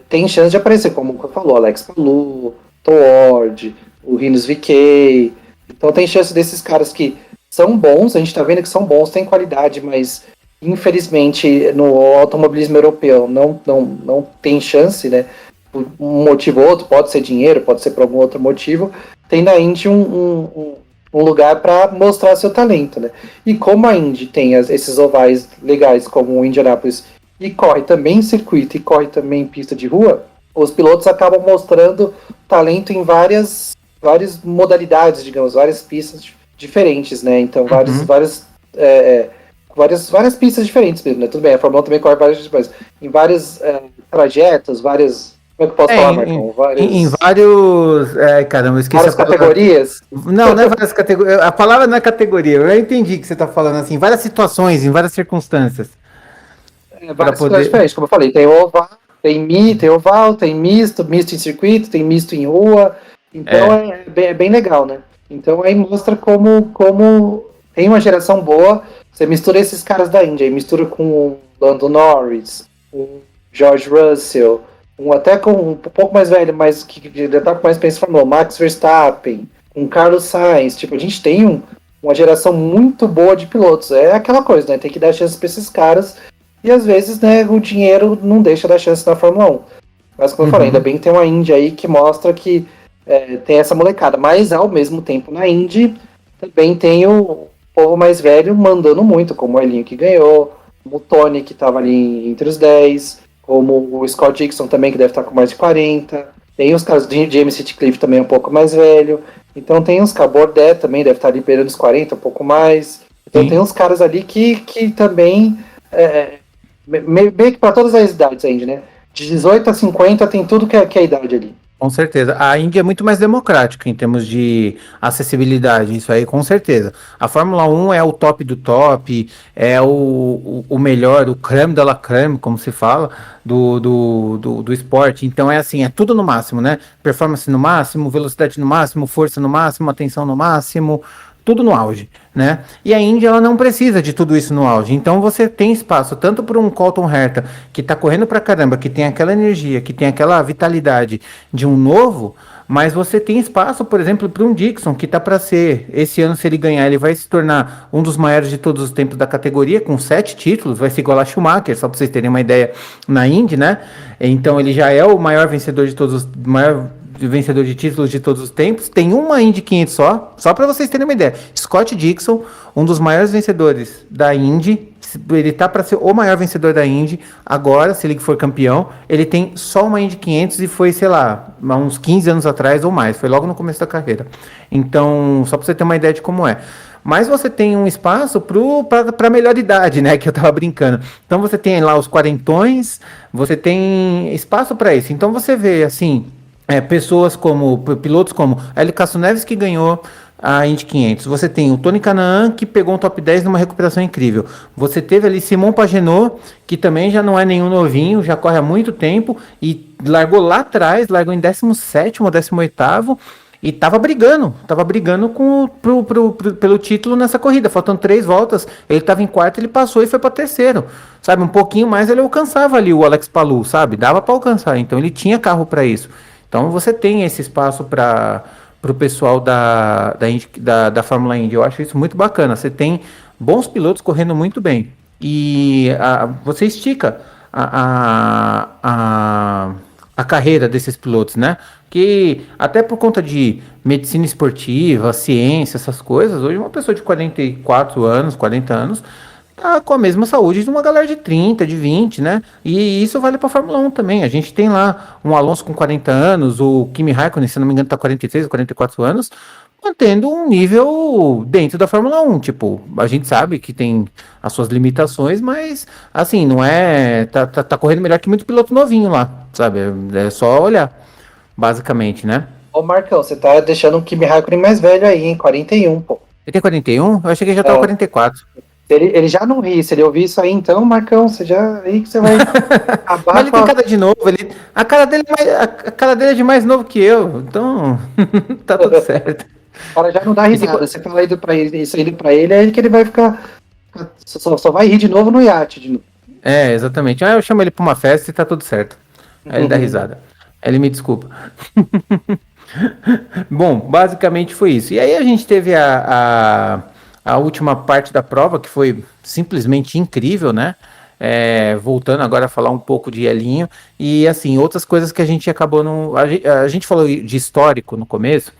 tem chance de aparecer, como você falou, Alex Palou, Toward, o Rinus VK. Então tem chance desses caras que são bons, a gente tá vendo que são bons, tem qualidade, mas infelizmente no automobilismo europeu não tem chance, né? Por um motivo ou outro, pode ser dinheiro, pode ser por algum outro motivo. Tem na Indy um lugar para mostrar seu talento, né? E como a Indy tem esses ovais legais como o Indianapolis e corre também em circuito e corre também em pista de rua, os pilotos acabam mostrando talento em várias modalidades, digamos, várias pistas diferentes, né? Então várias pistas diferentes mesmo, né? Tudo bem, a Fórmula 1 também corre várias, em vários trajetos, várias. Como é que eu posso falar, Marcão? Em vários. Caramba, eu esqueci várias categorias? Não é várias categorias. A palavra não é categoria. Eu entendi que você está falando assim, em várias situações, em várias circunstâncias. Várias coisas diferentes, como eu falei, tem oval, tem misto em circuito, tem misto em rua. Então é bem legal, né? Então aí mostra como tem uma geração boa. Você mistura esses caras da Índia, mistura com o Lando Norris, o George Russell, até com um pouco mais velho, mas que já tá com mais experiência, falou, Max Verstappen, com Carlos Sainz. Tipo, a gente tem uma geração muito boa de pilotos. É aquela coisa, né? Tem que dar chance pra esses caras. E às vezes, né, o dinheiro não deixa dar chance na Fórmula 1. Mas como eu falei, ainda bem que tem uma Indy aí que mostra que tem essa molecada. Mas ao mesmo tempo, na Indy, também tem o povo mais velho mandando muito, como o Elinho que ganhou, como o Tony que estava ali entre os 10, como o Scott Dixon também, que deve estar com mais de 40. Tem os caras de James Hinchcliffe também um pouco mais velho. Então tem uns Cabordet também, deve estar ali perto dos 40, um pouco mais. Então tem uns caras ali que também... meio que para todas as idades ainda, né? De 18 a 50 tem tudo que é a idade ali. Com certeza. A Índia é muito mais democrática em termos de acessibilidade, isso aí, com certeza. A Fórmula 1 é o top do top, é o melhor, o creme de la creme, como se fala, do esporte. Então é assim, é tudo no máximo, né? Performance no máximo, velocidade no máximo, força no máximo, atenção no máximo, tudo no auge, né? E a Indy, ela não precisa de tudo isso no auge. Então você tem espaço tanto para um Colton Herta, que tá correndo pra caramba, que tem aquela energia, que tem aquela vitalidade de um novo, mas você tem espaço, por exemplo, para um Dixon, que tá para ser, esse ano, se ele ganhar, ele vai se tornar um dos maiores de todos os tempos da categoria, com 7 títulos, vai se igualar a Schumacher, só para vocês terem uma ideia, na Indy, né? Então ele já é o maior vencedor de todos os, maior vencedor de títulos de todos os tempos. Tem uma Indy 500 só para vocês terem uma ideia. Scott Dixon, um dos maiores vencedores da Indy, ele tá para ser o maior vencedor da Indy agora, se ele for campeão. Ele tem só uma Indy 500 e foi, sei lá, há uns 15 anos atrás ou mais, foi logo no começo da carreira. Então, só para você ter uma ideia de como é. Mas você tem um espaço para melhor idade, né? Que eu tava brincando. Então você tem lá os quarentões, você tem espaço para isso. Então você vê, assim, pessoas como, pilotos como Hélio Castro Neves, que ganhou a Indy 500. Você tem o Tony Kanaan, que pegou um top 10 numa recuperação incrível. Você teve ali Simon Pagenaud, que também já não é nenhum novinho, já corre há muito tempo e largou lá atrás, largou em 17º ou 18º e tava brigando pelo título nessa corrida, faltando 3 voltas, ele tava em quarto, ele passou e foi para terceiro, sabe, um pouquinho mais ele alcançava ali o Alex Palou, sabe, dava para alcançar, então ele tinha carro para isso. Então você tem esse espaço para o pessoal da Fórmula Indy. Eu acho isso muito bacana. Você tem bons pilotos correndo muito bem. E você estica a carreira desses pilotos, né? Que até por conta de medicina esportiva, ciência, essas coisas, hoje uma pessoa de 44 anos, 40 anos, tá com a mesma saúde de uma galera de 30, de 20, né? E isso vale para a Fórmula 1 também. A gente tem lá um Alonso com 40 anos, o Kimi Raikkonen, se não me engano, tá 43 ou 44 anos, mantendo um nível dentro da Fórmula 1. Tipo, a gente sabe que tem as suas limitações, mas, assim, não é... Tá correndo melhor que muito piloto novinho lá, sabe? É só olhar, basicamente, né? Ô Marcão, você tá deixando o Kimi Raikkonen mais velho aí, hein? 41, pô. Ele tem 41? Eu achei que ele já tava 44. Ele já não ri, se ele ouvir isso aí, então, Marcão, você já aí que você vai acabar. Mas ele tem cara de novo, a cara dele é de mais novo que eu, então tá tudo certo. O cara já não dá risada. Você fala isso aí pra ele, é que ele vai ficar. Só vai rir de novo no iate. De novo. É, exatamente. Eu chamo ele pra uma festa e tá tudo certo. Aí ele dá risada. Aí ele me desculpa. Bom, basicamente foi isso. E aí a gente teve a última parte da prova, que foi simplesmente incrível, né? Voltando agora a falar um pouco de Elinho. E assim, outras coisas que a gente acabou não. A gente falou de histórico no começo.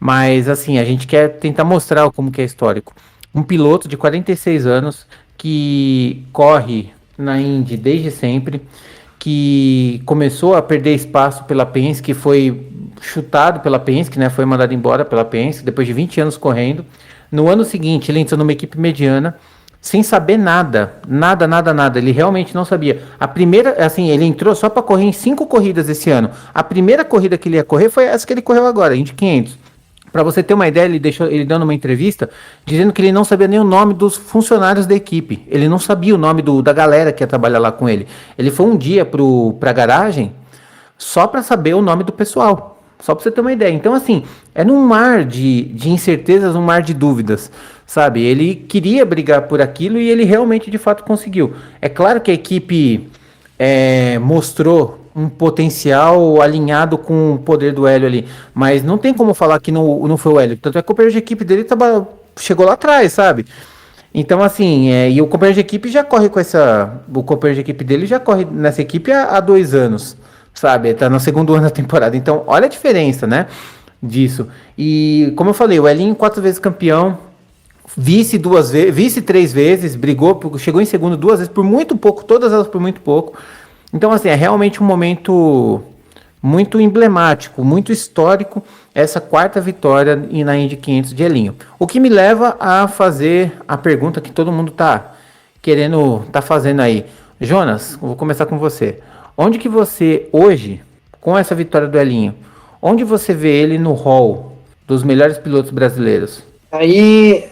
Mas assim, a gente quer tentar mostrar como que é histórico. Um piloto de 46 anos que corre na Indy desde sempre, que começou a perder espaço pela Penske, foi chutado pela Penske, né? Foi mandado embora pela Penske depois de 20 anos correndo. No ano seguinte, ele entrou numa equipe mediana, sem saber nada. Ele realmente não sabia. A primeira, assim, ele entrou só para correr em 5 corridas esse ano. A primeira corrida que ele ia correr foi essa que ele correu agora, Indy 500. Para você ter uma ideia, ele dando uma entrevista, dizendo que ele não sabia nem o nome dos funcionários da equipe. Ele não sabia o nome da galera que ia trabalhar lá com ele. Ele foi um dia para a garagem só para saber o nome do pessoal. Só para você ter uma ideia. Então, assim, é num mar de incertezas, um mar de dúvidas, sabe? Ele queria brigar por aquilo e ele realmente, de fato, conseguiu. É claro que a equipe mostrou um potencial alinhado com o poder do Hélio ali, mas não tem como falar que não foi o Hélio. Tanto é que o companheiro de equipe dele chegou lá atrás, sabe? Então, assim, e o companheiro de equipe já corre com o companheiro de equipe dele já corre nessa equipe há 2 anos, sabe? Tá no segundo ano da temporada. Então, olha a diferença, né? Disso. E, como eu falei, o Elinho 4 vezes campeão, vice 3 vezes, brigou, chegou em segundo 2 vezes, por muito pouco, todas elas por muito pouco. Então, assim, é realmente um momento muito emblemático, muito histórico, essa 4ª vitória na Indy 500 de Elinho. O que me leva a fazer a pergunta que todo mundo tá fazendo aí. Jonas, eu vou começar com você. Onde que você, hoje, com essa vitória do Elinho, onde você vê ele no hall dos melhores pilotos brasileiros? Aí,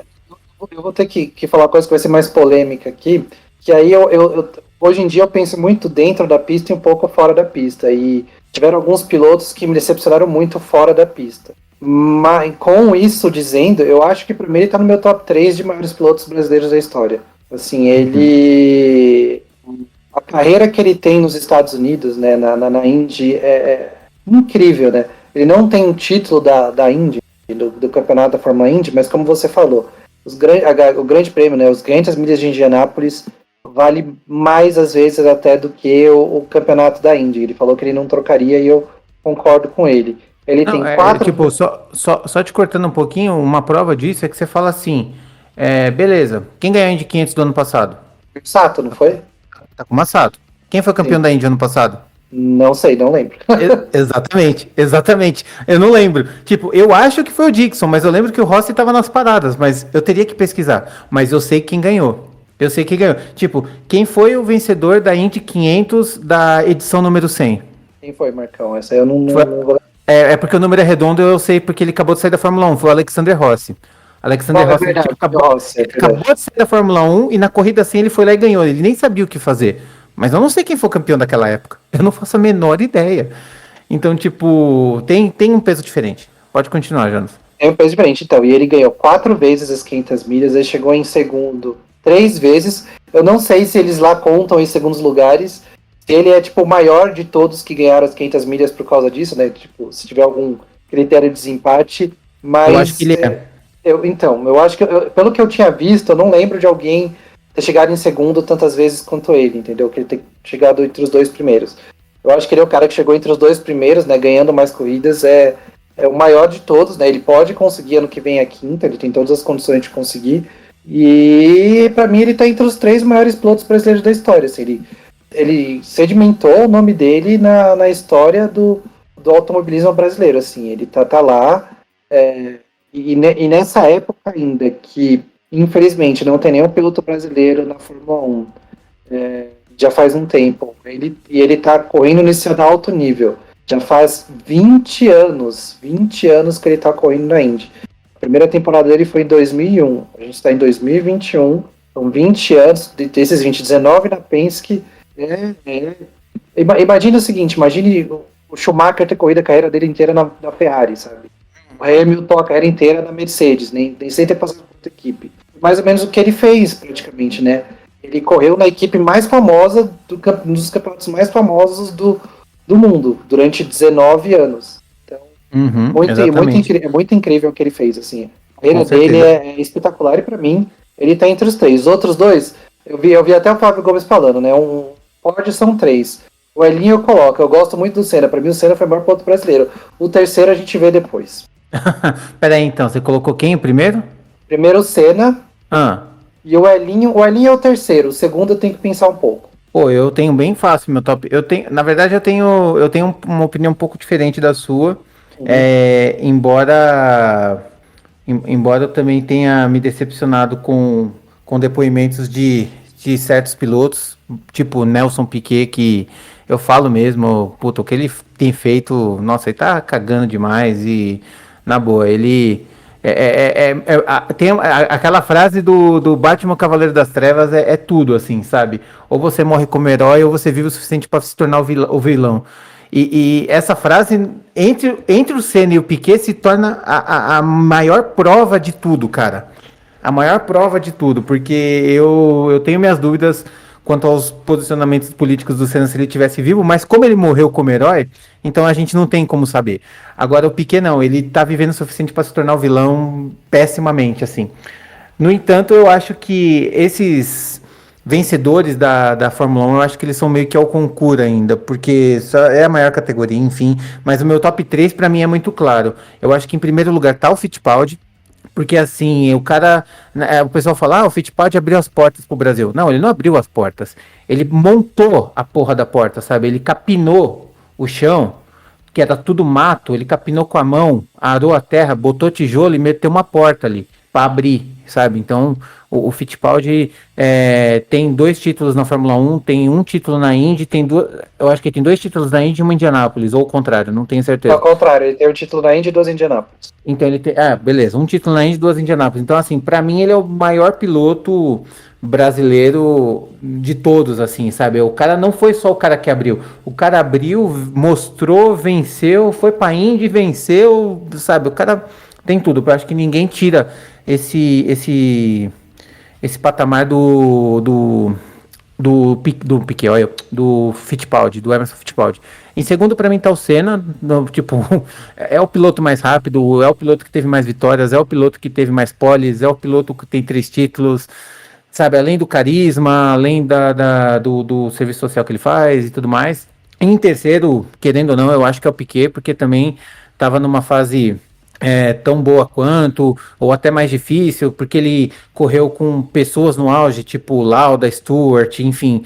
eu vou ter que falar uma coisa que vai ser mais polêmica aqui, que aí hoje em dia eu penso muito dentro da pista e um pouco fora da pista. E tiveram alguns pilotos que me decepcionaram muito fora da pista. Mas com isso dizendo, eu acho que primeiro ele tá no meu top 3 de maiores pilotos brasileiros da história. Assim, ele. A carreira que ele tem nos Estados Unidos, né, na Indy, é incrível, né? Ele não tem um título da Indy, do campeonato da Fórmula Indy, mas como você falou, o grande prêmio, né, os 500 milhas de Indianápolis, vale mais às vezes até do que o campeonato da Indy. Ele falou que ele não trocaria e eu concordo com ele. Ele Não, tem 4. tipo, só te cortando um pouquinho, uma prova disso é que você fala assim, beleza, quem ganhou a Indy 500 do ano passado? Sato, não foi? Takuma Sato. Quem foi campeão da Indy ano passado? Não sei, não lembro. Exatamente. Eu não lembro. Tipo, eu acho que foi o Dixon, mas eu lembro que o Rossi tava nas paradas, mas eu teria que pesquisar. Mas eu sei quem ganhou. Eu sei quem ganhou. Tipo, quem foi o vencedor da Indy 500 da edição número 100? Quem foi, Marcão? Essa aí eu não Foi, vou. porque o número é redondo, eu sei porque ele acabou de sair da Fórmula 1. Foi o Alexander Rossi. Alexander Não, é Rossi, ele, verdade. tipo, acabou, Nossa, é ele acabou verdade. de sair da Fórmula 1 e na corrida assim ele foi lá e ganhou. Ele nem sabia o que fazer. Mas eu não sei quem foi o campeão daquela época. Eu não faço a menor ideia. Então, tipo, tem um peso diferente. Pode continuar, Jonas. É um peso diferente, então. E ele ganhou 4 vezes as 500 milhas, ele chegou em segundo 3 vezes. Eu não sei se eles lá contam em segundos lugares. Se ele é, tipo, o maior de todos que ganharam as 500 milhas por causa disso, né? Tipo, se tiver algum critério de desempate. Mas. Eu acho que ele é. Eu acho que, pelo que eu tinha visto, eu não lembro de alguém ter chegado em segundo tantas vezes quanto ele, entendeu? Que ele ter chegado entre os 2 primeiros. Eu acho que ele é o cara que chegou entre os 2 primeiros, né? Ganhando mais corridas, é o maior de todos, né? Ele pode conseguir ano que vem a quinta, ele tem todas as condições de conseguir. E para mim ele tá entre os 3 maiores pilotos brasileiros da história. Assim, ele sedimentou o nome dele na história do automobilismo brasileiro. Assim, ele tá lá. E nessa época ainda, que infelizmente não tem nenhum piloto brasileiro na Fórmula 1, já faz um tempo, ele tá correndo nesse alto nível. Já faz 20 anos que ele tá correndo na Indy. A primeira temporada dele foi em 2001, a gente está em 2021, são 20 anos, desses 20, 19 na Penske. Imagine o seguinte, imagine o Schumacher ter corrido a carreira dele inteira na Ferrari, sabe? O Hamilton a carreira inteira na Mercedes, nem sem ter passado por outra equipe. Mais ou menos o que ele fez, praticamente, né? Ele correu na equipe mais famosa, um dos campeonatos mais famosos do mundo, durante 19 anos. Então, muito incrível o que ele fez, assim. A carreira dele é espetacular e, pra mim, ele tá entre os 3. Os outros 2, eu vi até o Fábio Gomes falando, né? Um pódio são 3. O Elinho eu coloco, eu gosto muito do Senna. Pra mim, o Senna foi o maior piloto brasileiro. O terceiro a gente vê depois. Peraí, então, você colocou quem o primeiro? Primeiro o Senna. E o Elinho é o terceiro. O segundo eu tenho que pensar um pouco. Pô, eu tenho bem fácil meu top. Na verdade, eu tenho uma opinião um pouco diferente da sua. Embora eu também tenha me decepcionado com depoimentos de certos pilotos, tipo Nelson Piquet, que eu falo mesmo, puta, o que ele tem feito, nossa, ele tá cagando demais e, na boa, ele... tem aquela frase do Batman Cavaleiro das Trevas, é tudo, assim, sabe? Ou você morre como herói, ou você vive o suficiente para se tornar o vilão. E essa frase, entre o Senna e o Piquet, se torna a maior prova de tudo, cara. A maior prova de tudo, porque eu tenho minhas dúvidas quanto aos posicionamentos políticos do Senna se ele tivesse vivo, mas como ele morreu como herói, então a gente não tem como saber. Agora o Piquet não, ele tá vivendo o suficiente para se tornar o vilão pessimamente, assim. No entanto, eu acho que esses vencedores da Fórmula 1, eu acho que eles são meio que ao concurso ainda, porque só é a maior categoria, enfim. Mas o meu top 3 para mim é muito claro. Eu acho que em primeiro lugar tá o Fittipaldi, porque assim, o pessoal fala, o Fittipaldi abriu as portas pro Brasil. Não, ele não abriu as portas. Ele montou a porra da porta, sabe? Ele capinou o chão, que era tudo mato, ele capinou com a mão, arou a terra, botou tijolo e meteu uma porta ali para abrir, sabe? Então, o Fittipaldi tem 2 títulos na Fórmula 1, tem um título na Indy, eu acho que tem 2 títulos na Indy e uma em Indianápolis, ou o contrário, não tenho certeza. Ao contrário, ele tem o título na Indy e 2 em Indianápolis. Então ele tem, beleza, um título na Indy e 2 em Indianápolis. Então, assim, pra mim ele é o maior piloto brasileiro de todos, assim, sabe? O cara não foi só o cara que abriu. O cara abriu, mostrou, venceu, foi pra Indy, venceu, sabe? O cara tem tudo. Eu acho que ninguém tira esse patamar do Piquet, olha, do Fittipaldi, do Emerson Fittipaldi. Em segundo, para mim, tá o Senna, tipo, é o piloto mais rápido, é o piloto que teve mais vitórias, é o piloto que teve mais poles, é o piloto que tem 3 títulos, sabe, além do carisma, além do serviço social que ele faz e tudo mais. Em terceiro, querendo ou não, eu acho que é o Piquet, porque também estava numa fase tão boa quanto, ou até mais difícil, porque ele correu com pessoas no auge, tipo Lauda, Stewart, enfim,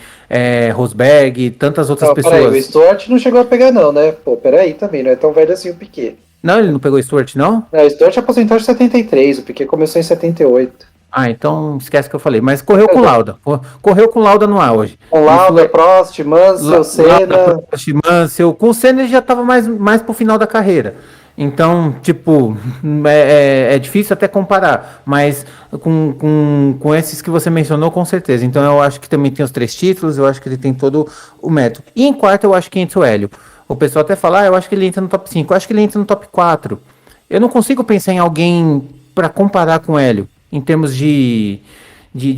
Rosberg, tantas outras pessoas. Peraí, o Stewart não chegou a pegar não, né? Pô, peraí também, não é tão velho assim o Piquet. Não, ele não pegou Stewart, não? Não, o Stewart aposentou em 73, o Piquet começou em 78. Então esquece que eu falei, mas correu com Lauda, correu com Lauda no auge. Com Lauda, Prost, Mansell, Senna... Prost, Mansell, com o Senna ele já estava mais pro final da carreira. Então, tipo, é difícil até comparar, mas com esses que você mencionou, com certeza. Então, eu acho que também tem os 3 títulos, eu acho que ele tem todo o método. E em quarto, eu acho que entra o Hélio. O pessoal até fala, eu acho que ele entra no top 5, eu acho que ele entra no top 4. Eu não consigo pensar em alguém para comparar com o Hélio, em termos de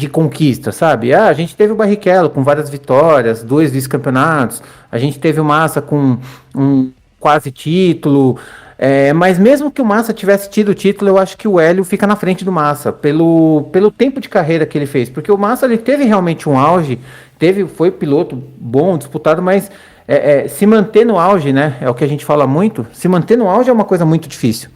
conquista, sabe? A gente teve o Barrichello com várias vitórias, 2 vice-campeonatos, a gente teve o Massa com um quase título. Mas mesmo que o Massa tivesse tido o título, eu acho que o Hélio fica na frente do Massa, pelo tempo de carreira que ele fez, porque o Massa ele teve realmente um auge, foi piloto bom, disputado, mas se manter no auge, né, é o que a gente fala muito, se manter no auge é uma coisa muito difícil.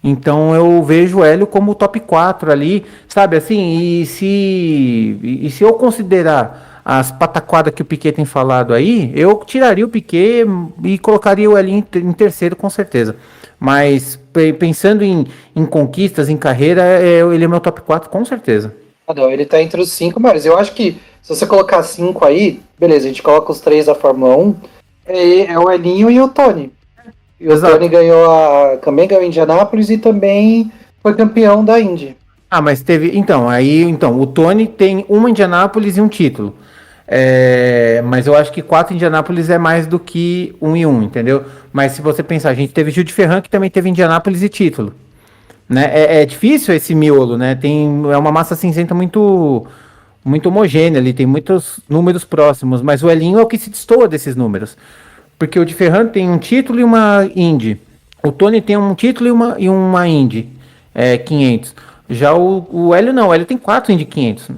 Então eu vejo o Hélio como o top 4 ali, sabe, assim, e se eu considerar as pataquadas que o Piquet tem falado aí, eu tiraria o Piquet e colocaria o Hélio em terceiro, com certeza. Mas pensando em conquistas, em carreira, ele é meu top 4, com certeza. Não, ele tá entre os 5, mas eu acho que se você colocar 5 aí, beleza, a gente coloca os 3 da Fórmula 1, é o Elinho e o Tony. E o Tony também ganhou Indianápolis e também foi campeão da Indy. Mas teve. Então, o Tony tem uma Indianápolis e um título. Mas eu acho que 4 Indianápolis é mais do que 1 e 1, entendeu? Mas se você pensar, a gente teve Gil de Ferran, que também teve Indianápolis e título. Né? É difícil esse miolo, né? É uma massa cinzenta muito, muito homogênea ali, tem muitos números próximos, mas o Elinho é o que se destoa desses números. Porque o de Ferran tem um título e uma Indy. O Tony tem um título e uma Indy 500. Já o Hélio não, o Hélio tem 4 Indy 500.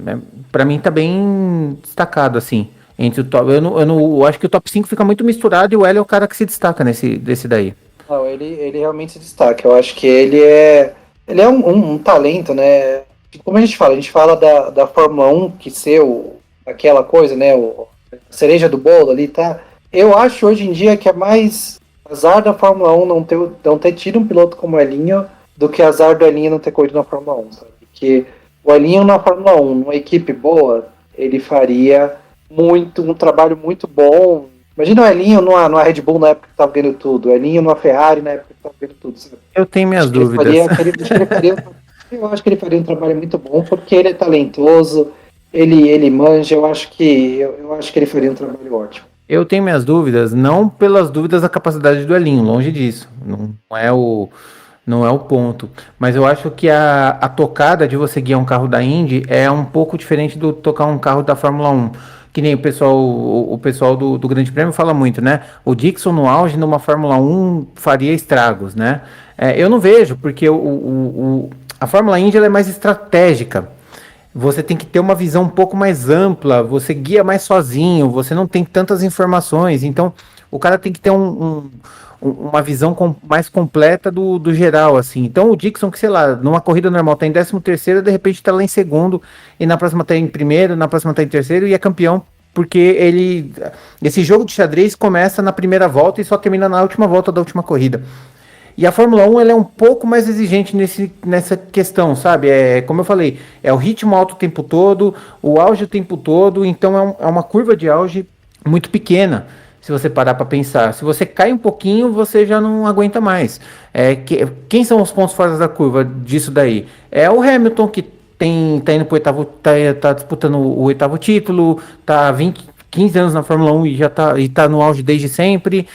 Pra mim tá bem destacado, assim. Entre o top, eu acho que o top 5 fica muito misturado e o Hélio é o cara que se destaca desse daí. Não, ele realmente se destaca. Eu acho que ele é um talento, né? Como a gente fala da Fórmula 1 que ser aquela coisa, né? A cereja do bolo ali, tá? Eu acho hoje em dia que é mais azar da Fórmula 1 não ter tido um piloto como o Elinho do que azar do Elinho não ter corrido na Fórmula 1, sabe? Porque o Elinho na Fórmula 1, numa equipe boa, ele faria um trabalho muito bom. Imagina o Elinho numa Red Bull na época que estava ganhando tudo, o Elinho numa Ferrari na época que estava ganhando tudo, sabe? Eu tenho minhas dúvidas. Eu acho que ele faria um trabalho muito bom, porque ele é talentoso, ele manja, eu acho que ele faria um trabalho ótimo. Eu tenho minhas dúvidas, não pelas dúvidas da capacidade do Elinho, longe disso. Não é o ponto. Mas eu acho que a tocada de você guiar um carro da Indy é um pouco diferente do tocar um carro da Fórmula 1. Que nem o pessoal do Grande Prêmio fala muito, né? O Dixon no auge numa Fórmula 1 faria estragos, né? Eu não vejo, porque a Fórmula Indy ela é mais estratégica. Você tem que ter uma visão um pouco mais ampla, você guia mais sozinho, você não tem tantas informações, então o cara tem que ter uma visão mais completa do geral, assim. Então o Dixon, que sei lá, numa corrida normal tá em 13º, de repente tá lá em segundo, e na próxima tá em primeiro, na próxima tá em terceiro, e é campeão, porque esse jogo de xadrez começa na primeira volta e só termina na última volta da última corrida. E a Fórmula 1 ela é um pouco mais exigente nessa questão, sabe? Como eu falei, é o ritmo alto o tempo todo, o auge o tempo todo, então é uma curva de auge muito pequena, se você parar para pensar. Se você cai um pouquinho, você já não aguenta mais. Quem são os pontos fora da curva disso daí? É o Hamilton, que tá indo pro oitavo, tá disputando o oitavo título, tá 15 anos na Fórmula 1 e tá no auge desde sempre.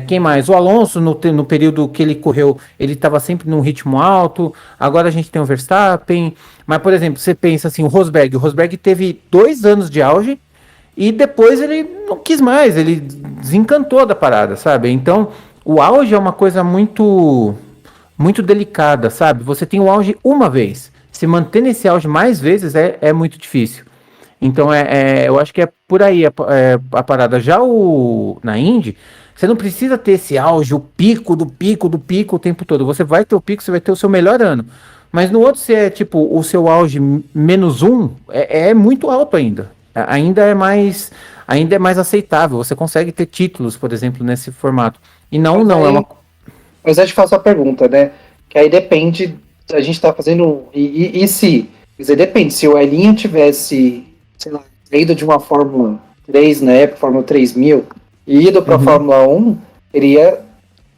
Quem mais? O Alonso, no período que ele correu, ele estava sempre num ritmo alto. Agora a gente tem o Verstappen. Mas, por exemplo, você pensa assim, o Rosberg teve 2 anos de auge e depois ele não quis mais, ele desencantou da parada, sabe? Então, o auge é uma coisa muito, muito delicada, sabe? Você tem o auge uma vez. Se manter nesse auge mais vezes é muito difícil. Então, eu acho que é por aí a parada. Já na Indy, você não precisa ter esse auge, o pico do pico do pico o tempo todo. Você vai ter o pico, você vai ter o seu melhor ano. Mas no outro, se é tipo o seu auge -1, é muito alto ainda. Ainda é mais aceitável. Você consegue ter títulos, por exemplo, nesse formato. E não, Mas não, aí, é uma. mas aí te faço a pergunta, né? Que aí depende, a gente tá fazendo. E se? Quer dizer, depende, se o Elinho tivesse, sei lá, saído de uma Fórmula 3 na época, Fórmula 3000, e ido pra Fórmula 1, ele ia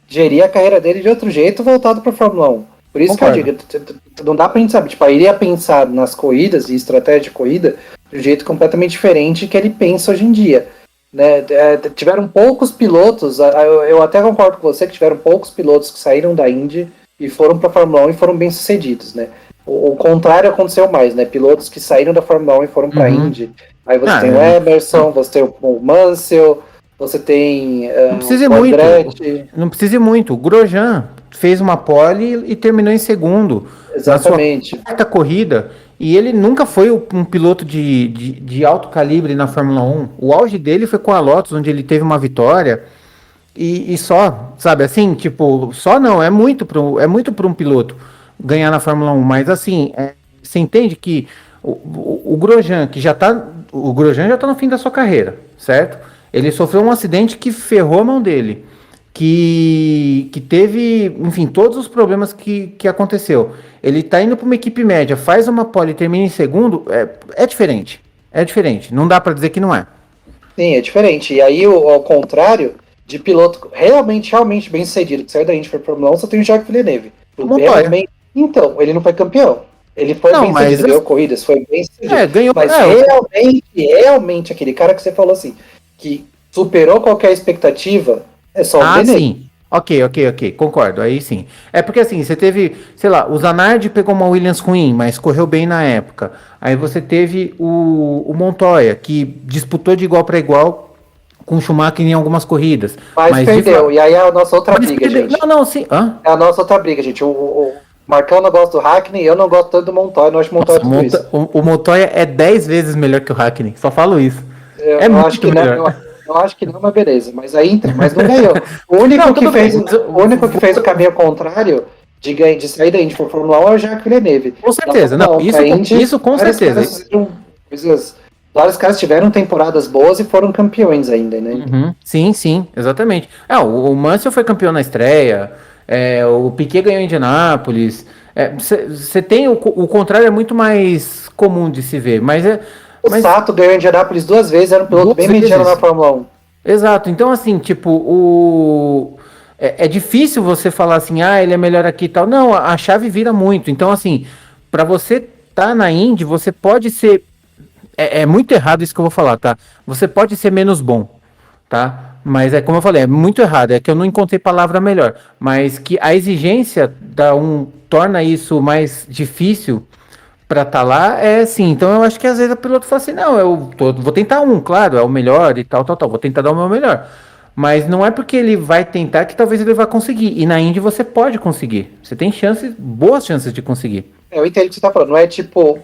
gerir a carreira dele de outro jeito voltado pra Fórmula 1. Por isso Concordo. que eu digo, não dá pra gente saber, tipo, ele ia pensar nas corridas e estratégia de corrida de um jeito completamente diferente que ele pensa hoje em dia. Né? Tiveram poucos pilotos, eu até concordo com você que tiveram poucos pilotos que saíram da Indy e foram para a Fórmula 1 e foram bem sucedidos, né? O contrário aconteceu mais, né? Pilotos que saíram da Fórmula 1 e foram para a Indy. Aí você tem o Emerson, você tem o Mansell, você tem Não precisa o muito. Andretti. Não precisa ir muito. O Grosjean fez uma pole e terminou em segundo. Exatamente. Na sua quarta corrida. E ele nunca foi um piloto de alto calibre na Fórmula 1. O auge dele foi com a Lotus, onde ele teve uma vitória. E só, sabe, assim, tipo, só não, é muito para um piloto ganhar na Fórmula 1. Mas assim, você entende que o Grosjean, o Grosjean já tá no fim da sua carreira, certo? Ele sofreu um acidente que ferrou a mão dele, que teve, enfim, todos os problemas que aconteceu. Ele tá indo para uma equipe média, faz uma pole e termina em segundo, é diferente. É diferente. Não dá para dizer que não é. Sim, é diferente. E aí, ao contrário, de piloto realmente bem sucedido, que saiu da Indy para Fórmula 1, só tem o Jacques Villeneuve. Então, ele não foi campeão. Ele foi bem sucedido, ganhou corridas, foi bem sucedido. Ganhou, mas realmente, aquele cara que você falou assim, que superou qualquer expectativa, é só o Villeneuve. Sim. Ok, concordo, aí sim. É porque assim, você teve, sei lá, o Zanardi pegou uma Williams ruim, mas correu bem na época. Aí você teve o Montoya, que disputou de igual para igual com o Schumacher em algumas corridas. Mas perdeu, e aí é a nossa outra briga, gente. Não, sim. É a nossa outra briga, gente. O Marcão não gosta do Hackney, eu não gosto tanto do Montoya, não acho Montoya tudo isso. O Montoya é 10 vezes melhor que o Hackney, só falo isso. Eu acho que melhor. Eu acho que não, mas beleza. Mas aí mas não ganhou. O único que fez o caminho contrário de sair da Indy para Fórmula 1 é o Jacques Villeneuve. Com certeza, não. Isso com certeza. Vários caras tiveram temporadas boas e foram campeões ainda, né? Sim, exatamente. O Mansell foi campeão na estreia, o Piquet ganhou em Indianápolis. Você tem o contrário, é muito mais comum de se ver, mas o Sato ganhou em Indianápolis 2 vezes, era um piloto bem mediano na Fórmula 1. Exato, então assim, tipo, é difícil você falar assim, ele é melhor aqui e tal. Não, a chave vira muito. Então assim, para você tá na Indy, você pode ser... É muito errado isso que eu vou falar, tá? Você pode ser menos bom, tá? Mas como eu falei, é muito errado. É que eu não encontrei palavra melhor. Mas que a exigência torna isso mais difícil para estar lá, sim. Então eu acho que às vezes o piloto fala assim, não, vou tentar claro, é o melhor e tal, vou tentar dar o meu melhor. Mas não é porque ele vai tentar que talvez ele vá conseguir. E na Indy você pode conseguir. Você tem boas chances de conseguir. Eu entendo o que você tá falando. Não é tipo,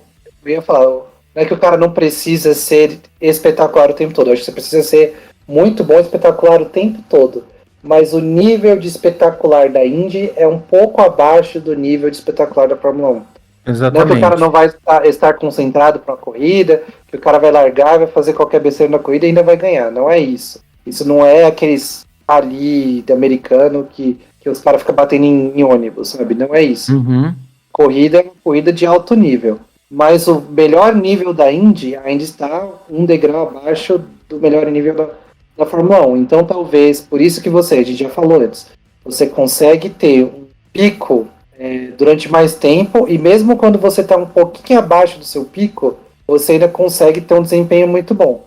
eu ia falar, não é que o cara não precisa ser espetacular o tempo todo. Eu acho que você precisa ser muito bom e espetacular o tempo todo. Mas o nível de espetacular da Indy é um pouco abaixo do nível de espetacular da Fórmula 1. Exatamente. Não é que o cara não vai estar concentrado para a corrida, que o cara vai largar, vai fazer qualquer besteira na corrida e ainda vai ganhar. Não é isso. Isso não é aqueles ali de americano que que os caras ficam batendo em ônibus, sabe? Não é isso. Uhum. Corrida é uma corrida de alto nível. Mas o melhor nível da Indy ainda está um degrau abaixo do melhor nível da Fórmula 1. Então, talvez, por isso que a gente já falou antes, você consegue ter um pico durante mais tempo, e mesmo quando você está um pouquinho abaixo do seu pico, você ainda consegue ter um desempenho muito bom.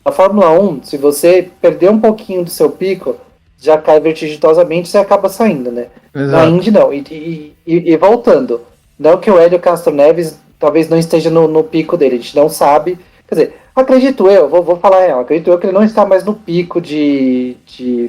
Na Fórmula 1, se você perder um pouquinho do seu pico, já cai vertiginosamente e você acaba saindo, né? Exato. Na Indy, não. E voltando, não que o Hélio Castro Neves talvez não esteja no pico dele, a gente não sabe. Quer dizer, acredito eu, vou falar real, acredito eu que ele não está mais no pico de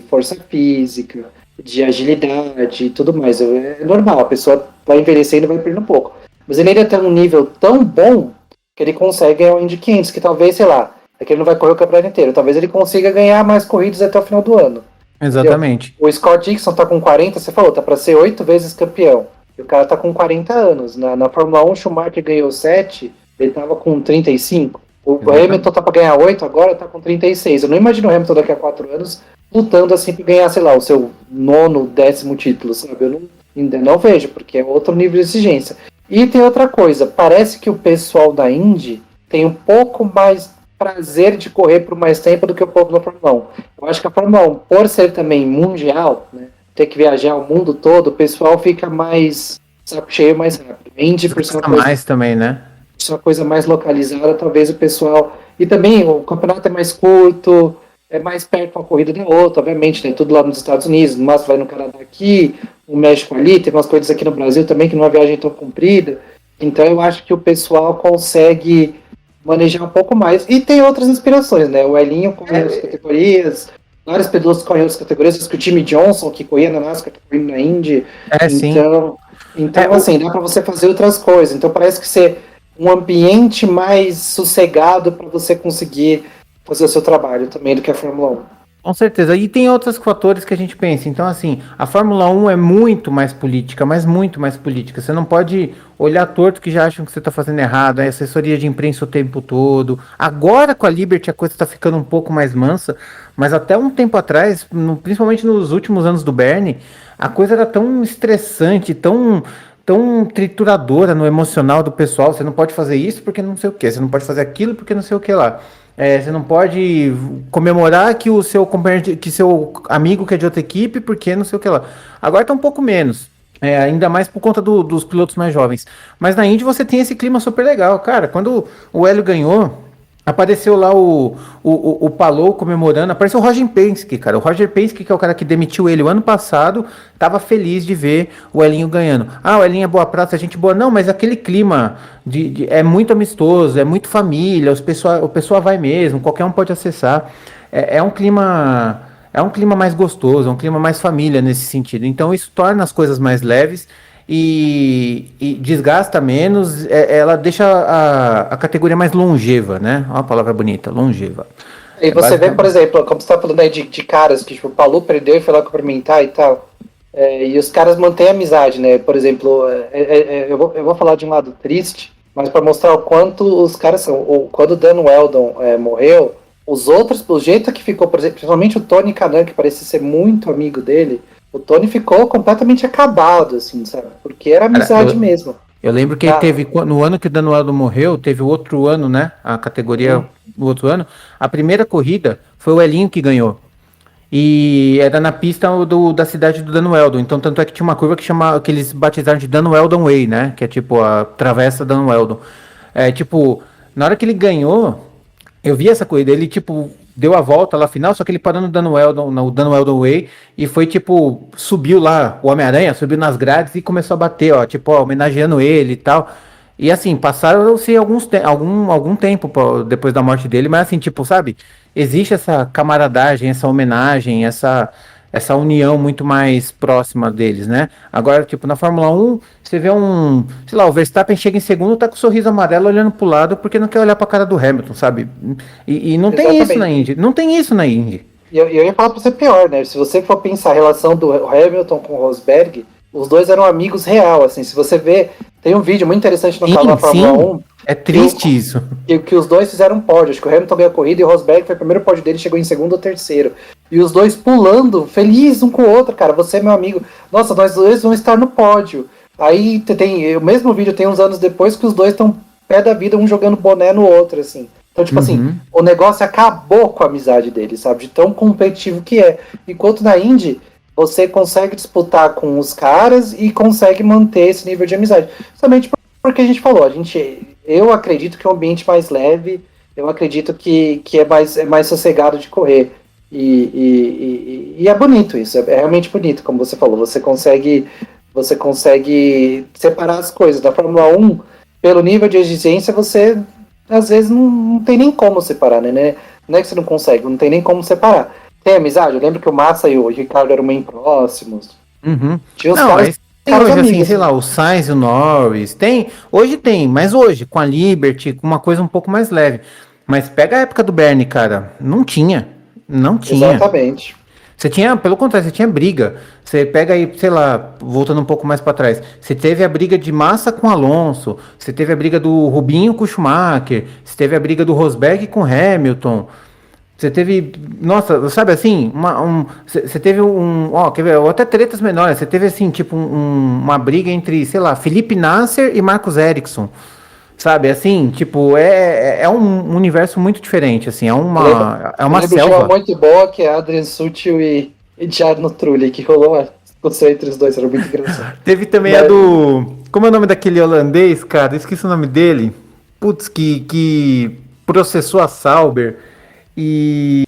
força física, de agilidade e tudo mais. É normal, a pessoa vai envelhecendo e vai perdendo um pouco. Mas ele ainda tem um nível tão bom que ele consegue ganhar o Indy 500, que talvez, sei lá, é que ele não vai correr o campeonato inteiro, talvez ele consiga ganhar mais corridas até o final do ano. Exatamente. Entendeu? O Scott Dixon tá com 40, você falou, tá para ser 8 vezes campeão. E o cara tá com 40 anos. Na Fórmula 1, o Schumacher ganhou 7, ele tava com 35. O Hamilton tá pra ganhar 8, agora tá com 36. Eu não imagino o Hamilton daqui a 4 anos lutando assim pra ganhar, sei lá, o seu 9º, 10º título, sabe? Eu ainda não vejo, porque é outro nível de exigência. E tem outra coisa, parece que o pessoal da Indy tem um pouco mais prazer de correr por mais tempo do que o povo da Fórmula 1. Eu acho que a Fórmula 1, por ser também mundial, né, ter que viajar o mundo todo, o pessoal fica mais saco cheio mais rápido. Indy, por ser uma coisa mais também, né? uma coisa mais localizada, talvez o pessoal... E também o campeonato é mais curto, é mais perto uma corrida da outra, obviamente, né? Tudo lá nos Estados Unidos, no máximo vai no Canadá aqui, no México ali, tem umas coisas aqui no Brasil também, que não é uma viagem tão comprida. Então eu acho que o pessoal consegue manejar um pouco mais. E tem outras inspirações, né? O Elinho corre nas categorias, vários pilotos correm nas categorias, acho que o Jimmy Johnson, que corria na NASCAR, tá correndo na Indy. Sim. Então assim, dá para você fazer outras coisas. Então parece que ser um ambiente mais sossegado para você conseguir fazer o seu trabalho também do que a Fórmula 1. Com certeza. E tem outros fatores que a gente pensa. Então, assim, a Fórmula 1 é muito mais política, mas muito mais política. Você não pode olhar torto que já acham que você está fazendo errado. É assessoria de imprensa o tempo todo. Agora, com a Liberty, a coisa está ficando um pouco mais mansa. Mas até um tempo atrás, principalmente nos últimos anos do Bernie, a coisa era tão estressante, tão trituradora no emocional do pessoal. Você não pode fazer isso porque não sei o que. Você não pode fazer aquilo porque não sei o que lá. Você não pode comemorar que o seu companheiro, que seu amigo que é de outra equipe, porque não sei o que lá. Agora tá um pouco menos. Ainda mais por conta dos pilotos mais jovens. Mas na Indy você tem esse clima super legal. Cara, quando o Hélio ganhou, apareceu lá o Palou comemorando. Apareceu o Roger Penske, cara. O Roger Penske, que é o cara que demitiu ele o ano passado, tava feliz de ver o Elinho ganhando. Ah, o Elinho é boa praça, gente boa. Não, mas aquele clima é muito amistoso, é muito família, o pessoal vai mesmo, qualquer um pode acessar. É um clima mais gostoso, é um clima mais família nesse sentido. Então isso torna as coisas mais leves e desgasta menos, ela deixa a categoria mais longeva, né? Olha a palavra bonita, longeva. E você vê, por exemplo, como você tá falando aí de caras que tipo, o Palou perdeu e foi lá cumprimentar e tal, e os caras mantêm a amizade, né? Por exemplo, eu vou falar de um lado triste, mas para mostrar o quanto os caras são. Quando o Dan Weldon morreu, os outros, do jeito que ficou, por exemplo, principalmente o Tony Kanaan, que parecia ser muito amigo dele, o Tony ficou completamente acabado, assim, sabe? Porque era amizade mesmo. Eu lembro que teve, no ano que o Dan Weldon morreu, teve o outro ano, né? A categoria do outro ano. A primeira corrida foi o Elinho que ganhou. E era na pista da cidade do Dan Weldon. Então, tanto é que tinha uma curva que eles batizaram de Dan Weldon Way, né? Que é tipo a travessa Dan Weldon. Na hora que ele ganhou, eu vi essa corrida, ele deu a volta lá final, só que ele parou no Dan Weldon Way e foi subiu lá, o Homem-Aranha subiu nas grades e começou a bater, homenageando ele e tal. E assim, passaram-se algum tempo depois da morte dele, mas assim, sabe, existe essa camaradagem, essa homenagem, essa união muito mais próxima deles, né? Agora, na Fórmula 1, você vê o Verstappen chega em segundo, tá com um sorriso amarelo olhando pro lado porque não quer olhar pra cara do Hamilton, sabe? E não tem isso na Indy, não tem isso na Indy. E eu ia falar pra você pior, né? Se você for pensar a relação do Hamilton com o Rosberg, os dois eram amigos real, assim, se você vê, tem um vídeo muito interessante no canal da Fórmula 1. É triste isso. Que os dois fizeram um pódio, acho que o Hamilton ganhou a corrida e o Rosberg foi o primeiro pódio dele, chegou em segundo ou terceiro. e os dois pulando, felizes um com o outro, cara. Você é meu amigo. Nossa, nós dois vamos estar no pódio. Aí tem o mesmo vídeo, tem uns anos depois, que os dois estão pé da vida, um jogando boné no outro, assim. Então, tipo assim, o negócio acabou com a amizade deles, sabe? De tão competitivo que é. Enquanto na Indy, você consegue disputar com os caras e consegue manter esse nível de amizade. Somente porque a gente falou, eu acredito que é um ambiente mais leve, eu acredito que é mais sossegado de correr. E é bonito isso, é realmente bonito, como você falou. Você consegue separar as coisas. Da Fórmula 1, pelo nível de exigência, você às vezes não tem nem como separar, né? Não é que você não consegue, não tem nem como separar. Tem amizade? Eu lembro que o Massa e o Ricardo eram meio próximos. Tinha os caras hoje, amigos, assim, sei lá, o Sainz e o Norris, hoje tem, mas hoje, com a Liberty, com uma coisa um pouco mais leve. Mas pega a época do Bernie, cara, não tinha. Exatamente. Você tinha, pelo contrário, você tinha briga. Você pega aí, sei lá, voltando um pouco mais para trás. Você teve a briga de Massa com Alonso. Você teve a briga do Rubinho com o Schumacher. Você teve a briga do Rosberg com Hamilton. Você teve, nossa, sabe assim, você teve quer ver, ou até tretas menores. Você teve assim, tipo, uma briga entre, sei lá, Felipe Nasser e Marcos Ericsson. Sabe, assim, tipo, é um universo muito diferente, assim, é uma selva. Uma muito boa que é Adrian Sutil e Jarno Trulli, que rolou uma discussão entre os dois, era muito engraçado. Teve também a do, como é o nome daquele holandês, cara? Esqueci o nome dele. Putz, que processou a Sauber e...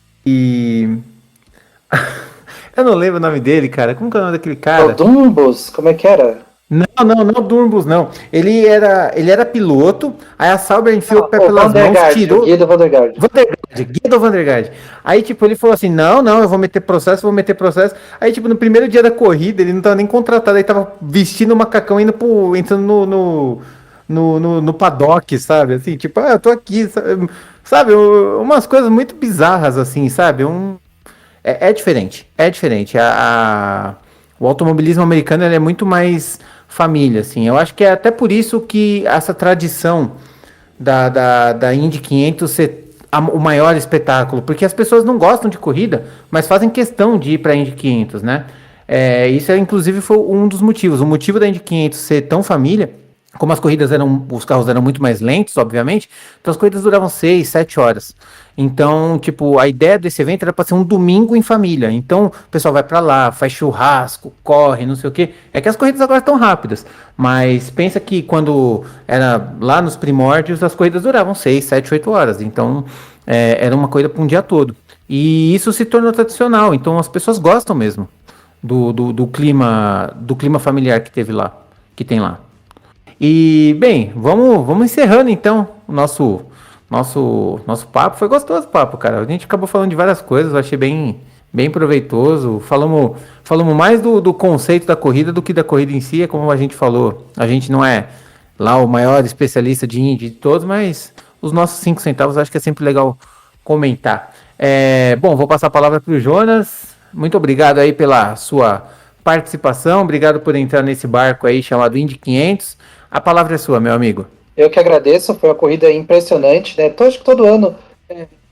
Eu não lembro o nome dele, cara. Como que é o nome daquele cara? O Dumbos, como é que era? Não, Durbus, não. Ele era piloto, aí a Sauber enfiou o pé pelas mãos, tirou... Guido Guido Van der Garde. Aí, tipo, ele falou assim, não, eu vou meter processo. Aí, tipo, no primeiro dia da corrida, ele não tava nem contratado, ele tava vestindo o macacão, entrando no paddock, sabe? Assim, tipo, eu tô aqui, sabe? Umas coisas muito bizarras, assim, sabe? É diferente, o automobilismo americano ele é muito mais família, assim. Eu acho que é até por isso que essa tradição da Indy 500 ser o maior espetáculo, porque as pessoas não gostam de corrida, mas fazem questão de ir para a Indy 500, né? Isso, inclusive, foi um dos motivos. O motivo da Indy 500 ser tão família, como os carros eram muito mais lentos, obviamente, então as corridas duravam 6, 7 horas. Então, tipo, a ideia desse evento era para ser um domingo em família. Então, o pessoal vai para lá, faz churrasco, corre, não sei o quê. É que as corridas agora estão rápidas, mas pensa que quando era lá nos primórdios, as corridas duravam 6, 7, 8 horas. Então, era uma corrida para um dia todo. E isso se tornou tradicional. Então, as pessoas gostam mesmo do clima familiar que tem lá. E, bem, vamos encerrando então o nosso papo. Foi gostoso o papo, cara. A gente acabou falando de várias coisas, eu achei bem proveitoso. Falamos mais do conceito da corrida do que da corrida em si. É como a gente falou, a gente não é lá o maior especialista de Indy de todos, mas os nossos 5 centavos acho que é sempre legal comentar. Bom, vou passar a palavra para o Jonas. Muito obrigado aí pela sua participação. Obrigado por entrar nesse barco aí chamado Indy 500. A palavra é sua, meu amigo. Eu que agradeço, foi uma corrida impressionante, né? Acho que todo ano,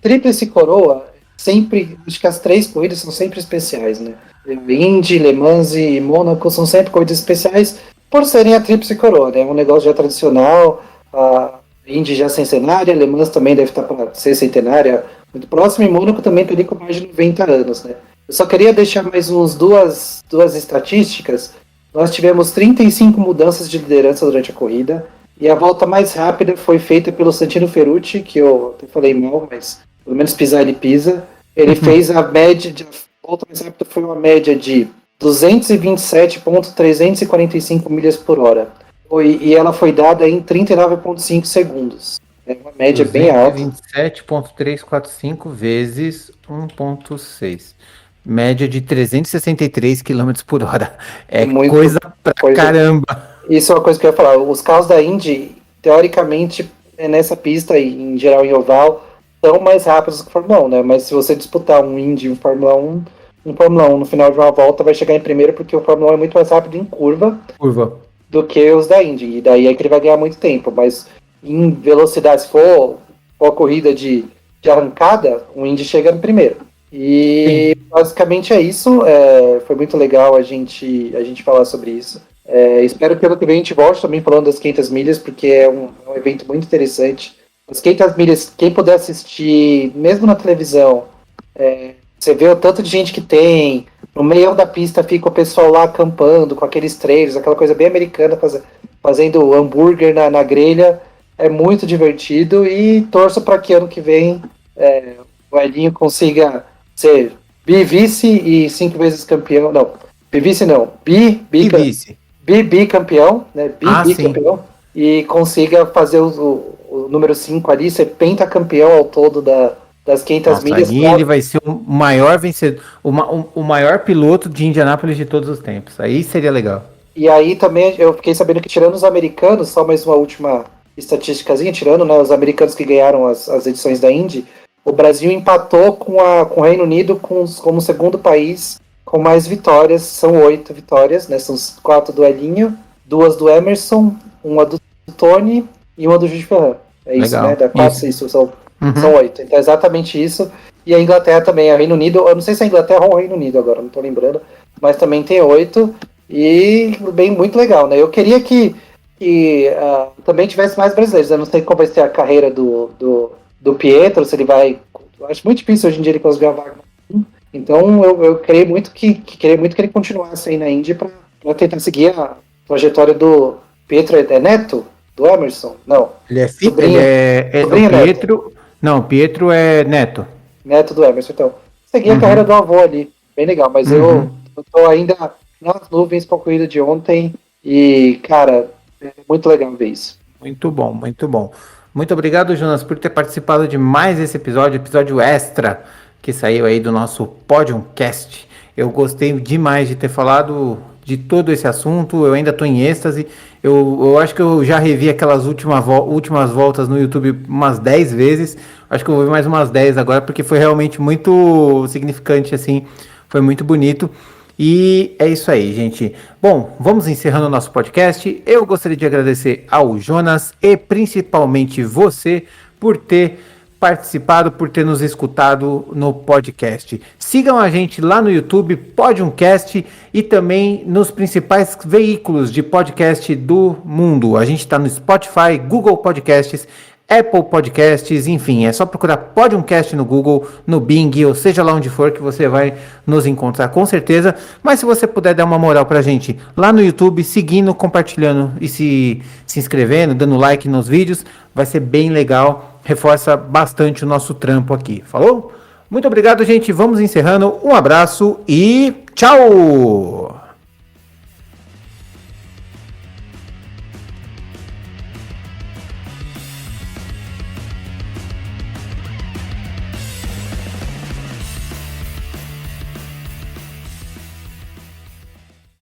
tríplice coroa, sempre, acho que as 3 corridas são sempre especiais, né? Indy, Le Mans e Mônaco são sempre corridas especiais por serem a tríplice coroa, né? É um negócio já tradicional, a Indy já centenária, Le Mans também deve estar para ser centenária muito próximo, e Mônaco também está ali com mais de 90 anos, né? Eu só queria deixar mais duas estatísticas. Nós tivemos 35 mudanças de liderança durante a corrida, e a volta mais rápida foi feita pelo Santino Ferrucci, que eu até falei mal, mas pelo menos pisar ele pisa. Ele fez a volta mais rápida foi uma média de 227,345 milhas por hora. E ela foi dada em 39,5 segundos. É uma média bem alta. 27,345 vezes 1,6. Média de 363 km por hora. É coisa pra caramba. Isso é uma coisa que eu ia falar. Os carros da Indy, teoricamente, nessa pista e em geral em oval, são mais rápidos que o Fórmula 1, né? Mas se você disputar um Indy e um Fórmula 1 no final de uma volta vai chegar em primeiro, porque o Fórmula 1 é muito mais rápido em curva do que os da Indy. E daí é que ele vai ganhar muito tempo. Mas em velocidade, se for a corrida de arrancada, o Indy chega no primeiro. E Sim. basicamente é isso. Foi muito legal a gente falar sobre isso. Espero que ano que vem a gente volte também falando das 500 milhas, porque é um evento muito interessante. As 500 milhas, quem puder assistir, mesmo na televisão, você vê o tanto de gente que tem. No meio da pista fica o pessoal lá acampando com aqueles trailers, aquela coisa bem americana, fazendo hambúrguer na grelha. É muito divertido e torço para que ano que vem o Elinho consiga ser vice e 5 vezes campeão. Não, vice não, E vice. bicampeão, né? Ah, sim. Bicampeão. E consiga fazer o número 5 ali, ser pentacampeão ao todo das 500 Nossa, milhas. aí ele vai ser o maior vencedor, o maior piloto de Indianápolis de todos os tempos. Aí seria legal. E aí também eu fiquei sabendo que tirando os americanos, só mais uma última estatísticazinha, tirando, né, os americanos que ganharam as edições da Indy, o Brasil empatou com o Reino Unido como segundo país com mais vitórias. São 8 vitórias, né? São 4 do Elinho, 2 do Emerson, uma do Tony e uma do Juiz Ferran. É isso, né? Legal. Da 4, Isso. isso, são Uhum. 8. Então é exatamente isso. E a Inglaterra também, a Reino Unido, eu não sei se é a Inglaterra ou o Reino Unido agora, não tô lembrando, mas também tem 8. E bem, muito legal, né? Eu queria que também tivesse mais brasileiros. Eu não sei qual vai ser a carreira do Pietro, se ele vai. Eu acho muito difícil hoje em dia ele conseguir uma vaga. Então eu queria muito queria muito que ele continuasse aí na Indy para tentar seguir a trajetória do Pietro. É neto do Emerson? Não. Ele Sobrinho. é o Sobrinho neto. Pietro. Não, o Pietro é neto. Neto do Emerson. Então, seguir a carreira do Uhum. avô ali. Bem legal. Mas eu Uhum. tô ainda nas nuvens para a corrida de ontem. E, cara, é muito legal ver isso. Muito bom, muito bom. Muito obrigado, Jonas, por ter participado de mais esse episódio extra que saiu aí do nosso Podiumcast. Eu gostei demais de ter falado de todo esse assunto. Eu ainda estou em êxtase. Eu acho que eu já revi aquelas últimas voltas no YouTube umas 10 vezes. Acho que eu vou ver mais umas 10 agora, porque foi realmente muito significante, assim. Foi muito bonito. E é isso aí, gente. Bom, vamos encerrando o nosso podcast. Eu gostaria de agradecer ao Jonas e principalmente você por ter participado, por ter nos escutado no podcast. Sigam a gente lá no YouTube, Podiumcast, e também nos principais veículos de podcast do mundo. A gente está no Spotify, Google Podcasts, Apple Podcasts, enfim, é só procurar Podiumcast no Google, no Bing, ou seja lá onde for que você vai nos encontrar com certeza. Mas se você puder dar uma moral pra gente lá no YouTube, seguindo, compartilhando e se inscrevendo, dando like nos vídeos, vai ser bem legal, reforça bastante o nosso trampo aqui, falou? Muito obrigado, gente, vamos encerrando, um abraço e tchau!